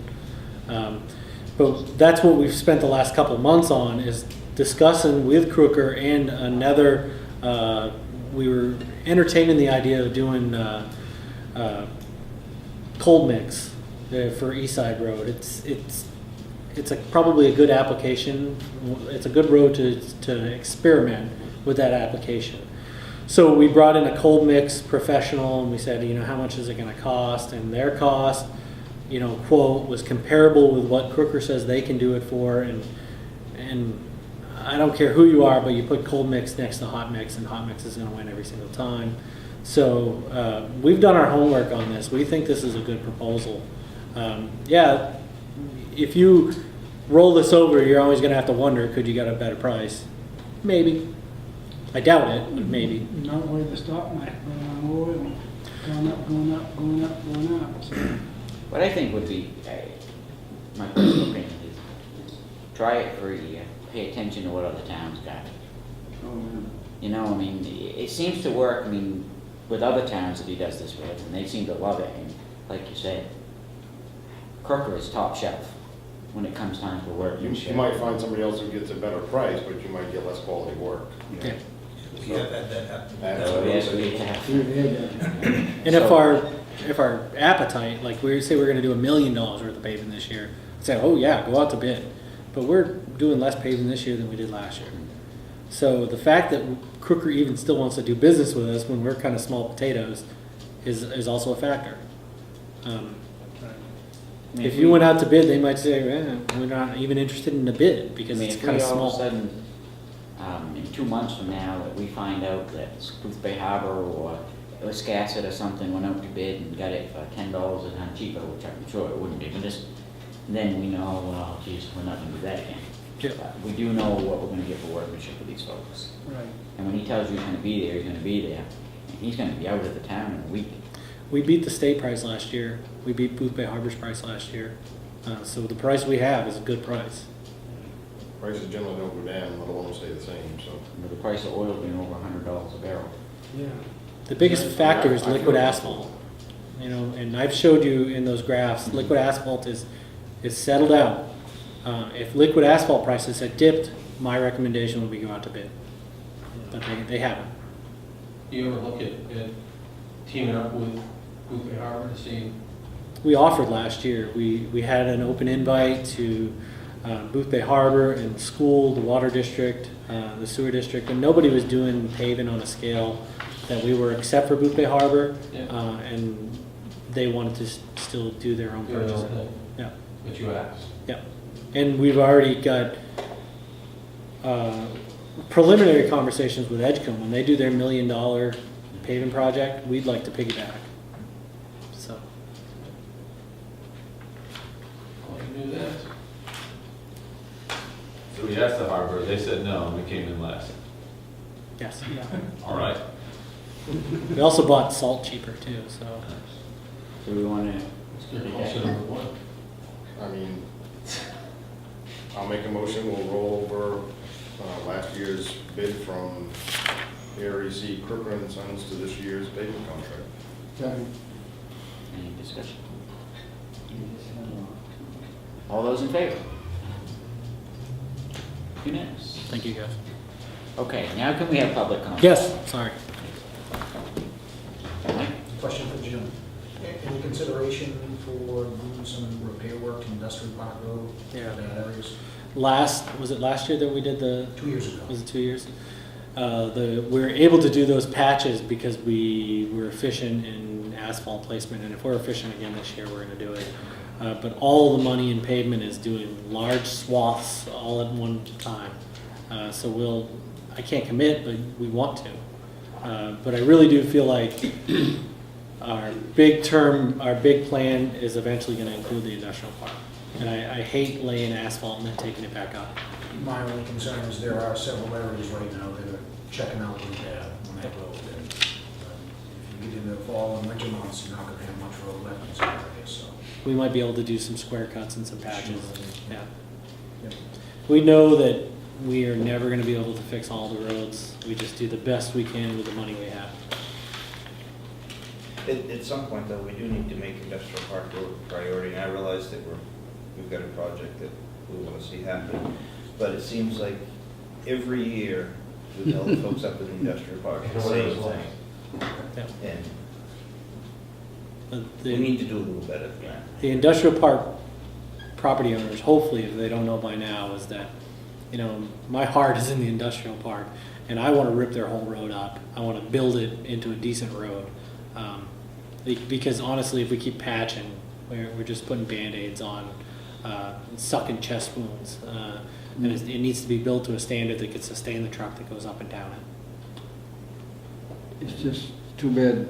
But that's what we've spent the last couple of months on, is discussing with Crooker and another. We were entertaining the idea of doing cold mix for East Side Road. It's probably a good application. It's a good road to experiment with that application. So we brought in a cold mix professional and we said, how much is it going to cost? And their cost, quote, was comparable with what Crooker says they can do it for. And I don't care who you are, but you put cold mix next to hot mix, and hot mix is going to win every single time. So we've done our homework on this. We think this is a good proposal. If you roll this over, you're always going to have to wonder, could you get a better price? Maybe. I doubt it, but maybe. Not where the stock market going on oil, going up, going up, going up, going up. So What I think would be, my personal opinion is, try it for a year, pay attention to what other towns got. It seems to work, with other towns that he does this with, and they seem to love it, and like you said, Crooker is top shelf when it comes time for work. You might find somebody else who gets a better price, but you might get less quality work. Okay. We have had that happen. Yes, we have. And if our appetite, like we say we're going to do $1 million worth of paving this year, say, oh yeah, go out to bid. But we're doing less paving this year than we did last year. So the fact that Crooker even still wants to do business with us when we're kind of small potatoes is also a factor. If you went out to bid, they might say, we're not even interested in the bid because it's kind of small. All of a sudden, in 2 months from now, that we find out that Boothbay Harbor or Wiscasset or something went out to bid and got it for $10 a ton cheaper, which I'm sure it wouldn't be, then we know, well, geez, we're not going to do that again. Yeah. We do know what we're going to get for workmanship with these folks. right. And when he tells you he's going to be there, he's going to be there. And he's going to be out of the town in a week. We beat the state price last year. We beat Boothbay Harbor's price last year. So the price we have is a good price. prices generally don't go down, let alone stay the same, so. With the price of oil being over $100 a barrel. Yeah. The biggest factor is liquid asphalt. You know, and I've showed you in those graphs, liquid asphalt is settled out. If liquid asphalt prices had dipped, my recommendation would be go out to bid. But they haven't. Do you ever look at teaming up with Boothbay Harbor to see? We offered last year. We had an open invite to Boothbay Harbor and the school, the water district, the sewer district, and nobody was doing paving on a scale that we were, except for Boothbay Harbor, Yeah. and they wanted to still do their own purchasing. Yeah. But you asked. Yeah, and we've already got preliminary conversations with Edgecombe. When they do their $1 million paving project, we'd like to piggyback. So, I can do that. So we asked the harbor, they said no, and we came in last. yes. All right. We also bought salt cheaper too, so. Do we want to? Also number one. I mean, I'll make a motion, we'll roll over last year's bid from AREC Crooker and Sons to this year's paving contract. Second. Any discussion? All those in favor? Unanimous. Thank you, guys. Okay, now can we have public comment? Yes, sorry. Mike? Question for Jim. Any consideration for doing some repair work in Industrial Park Road? Yeah. Bad areas? Was it last year that we did the? 2 years ago. Was it 2 years? We were able to do those patches because we were efficient in asphalt placement, and if we're efficient again this year, we're going to do it. But all the money in pavement is doing large swaths all at one time. So I can't commit, but we want to. But I really do feel like our big plan is eventually going to include the industrial park. And I hate laying asphalt and then taking it back up. My only concern is there are several areas right now that are checking out really bad on that road. And, if you get into the fall and winter months, you're not going to have much road left in some areas, so. We might be able to do some square cuts and some patches. Yeah. Yep. We know that we are never going to be able to fix all the roads. We just do the best we can with the money we have. At some point, though, we do need to make Industrial Park Road a priority, and I realize that we've got a project that we want to see happen, but it seems like every year we tell the folks up in the Industrial Park the same thing. Yeah. And But we need to do a little better than that. the industrial park property owners, hopefully, if they don't know by now, is that, my heart is in the industrial park, and I want to rip their whole road up. I want to build it into a decent road. Because honestly, if we keep patching, we're just putting Band-Aids on, sucking chest wounds. And it needs to be built to a standard that could sustain the truck that goes up and down it. It's just too bad,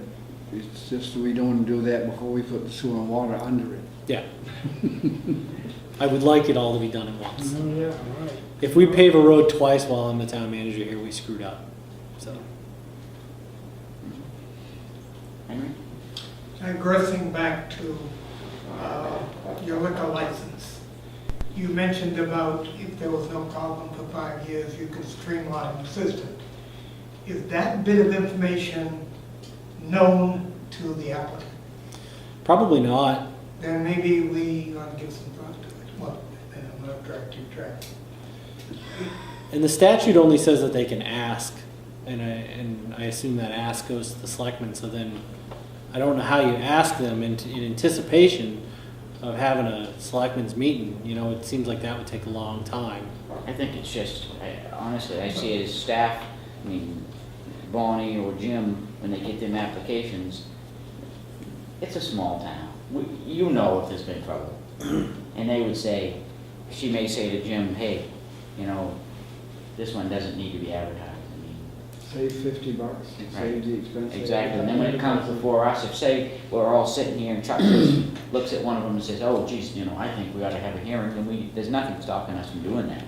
it's just we don't do that before we put the sewer and water under it. Yeah. I would like it all to be done at once. Oh, yeah, right. If we pave a road twice while I'm the town manager here, we screwed up. So. Henry? Digressing back to your liquor license, you mentioned about if there was no problem for 5 years, you could streamline the system. Is that bit of information known to the applicant? Probably not. Then maybe we ought to give some thought to it. Well, then I'm not trying to track. And the statute only says that they can ask, and I assume that ask goes to the selectmen, so then I don't know how you ask them in anticipation of having a selectmen's meeting. It seems like that would take a long time. I think it's just, honestly, I see it as staff, Bonnie or Jim, when they get them applications, it's a small town. You know if there's been trouble. And they would say, she may say to Jim, hey, this one doesn't need to be advertised. Save $50, save the expense. Exactly, and then when it comes before us, if say we're all sitting here and Chuck just looks at one of them and says, oh geez, I think we ought to have a hearing, then there's nothing stopping us from doing that.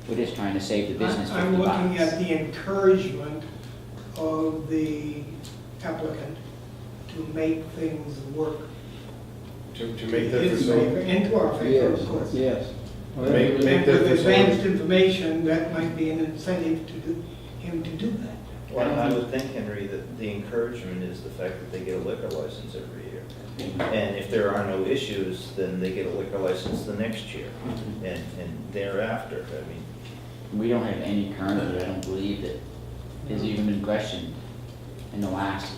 We're just trying to save the business $50. I'm looking at the encouragement of the applicant to make things work. To make that His facility. favor, into our favor, of course. Yes. Make With the advanced information, that might be an incentive to do, him to do that. Well, I would think, Henry, that the encouragement is the fact that they get a liquor license every year. And if there are no issues, then they get a liquor license the next year and thereafter. I mean, We don't have any currently, I don't believe that has even been questioned in the last,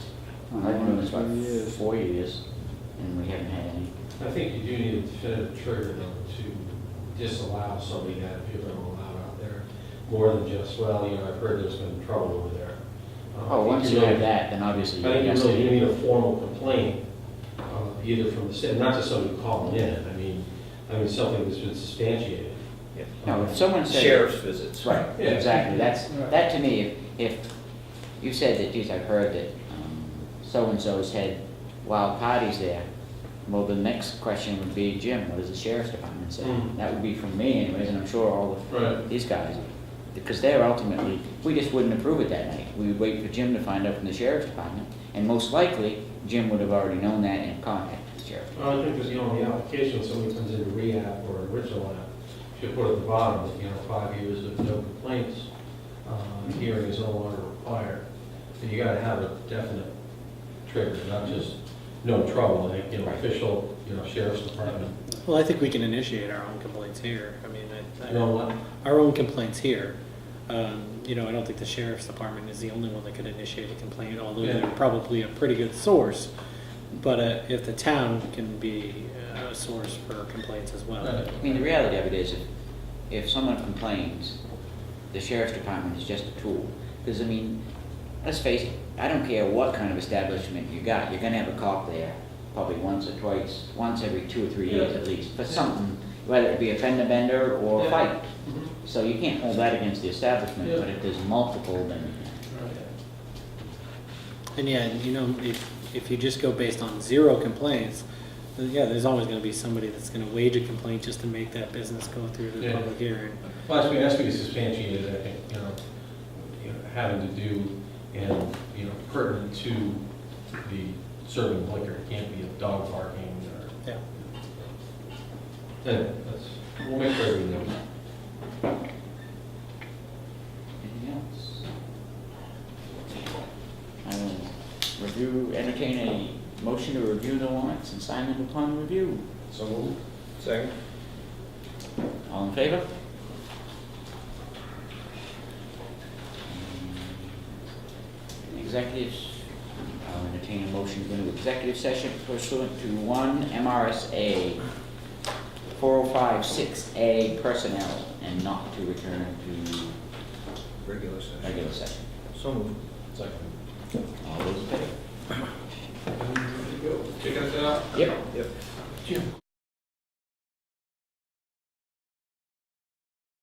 I've been doing this about 4 years, and we haven't had any. I think you do need a definitive trigger though to disallow somebody that if you're going to allow out there, more than just, well, you know, I've heard there's been trouble over there. Oh, once you have that, then obviously. I think yes, you really need a formal complaint, either from the state, not just somebody calling in, I mean something that's been substantiated. yeah. No, if someone said. Sheriff's visits. Right, Yeah. exactly, that to me, if you said that, geez, I've heard that so-and-so's had wild parties there, well, the next question would be, Jim, what does the sheriff's department say? That would be from me anyways, and I'm sure all of these guys, because they're ultimately, we just wouldn't approve it that night. We would wait for Jim to find out from the sheriff's department, and most likely, Jim would have already known that and contacted the sheriff. Well, I think because, you know, the application, when somebody comes into rehab or original app, should put at the bottom that, you know, 5 years of no complaints, hearing is no longer required. So you gotta have a definite trigger, not just no trouble, like, you know, official, you know, sheriff's department. Well, I think we can initiate our own complaints here. I mean, You know what? our own complaints here. You know, I don't think the sheriff's department is the only one that could initiate a complaint, although Yeah. they're probably a pretty good source. But if the town can be a source for complaints as well. Right. I mean, the reality of it is, if someone complains, the sheriff's department is just a tool. Because, I mean, let's face it, I don't care what kind of establishment you got, you're gonna have a cop there probably once or twice, once every 2 or 3 years at least, for something, whether it be a fender bender or a Yeah. fight. Mhm. So you can't hold that against the establishment, Yeah. but if there's multiple, then you can. Right. And yeah, you know, if you just go based on 0 complaints, then yeah, there's always gonna be somebody that's gonna wage a complaint just to make that business go through the Yeah. public hearing. Well, that's to be substantiated, I think, you know, having to do and, you know, pertinent to the serving of liquor. It can't be a dog barking or. Yeah. Anyway, we'll make sure we know. Anything else? I will entertain a motion to review the warrants and sign them upon review. So moved. Second? All in favor? Executives, I'll entertain a motion to go into executive session pursuant to 1 MRSA 4056A personnel and not to return to Regular session. regular session. So moved. Second. All those in favor? Check us out. Yep. Yep. Jim,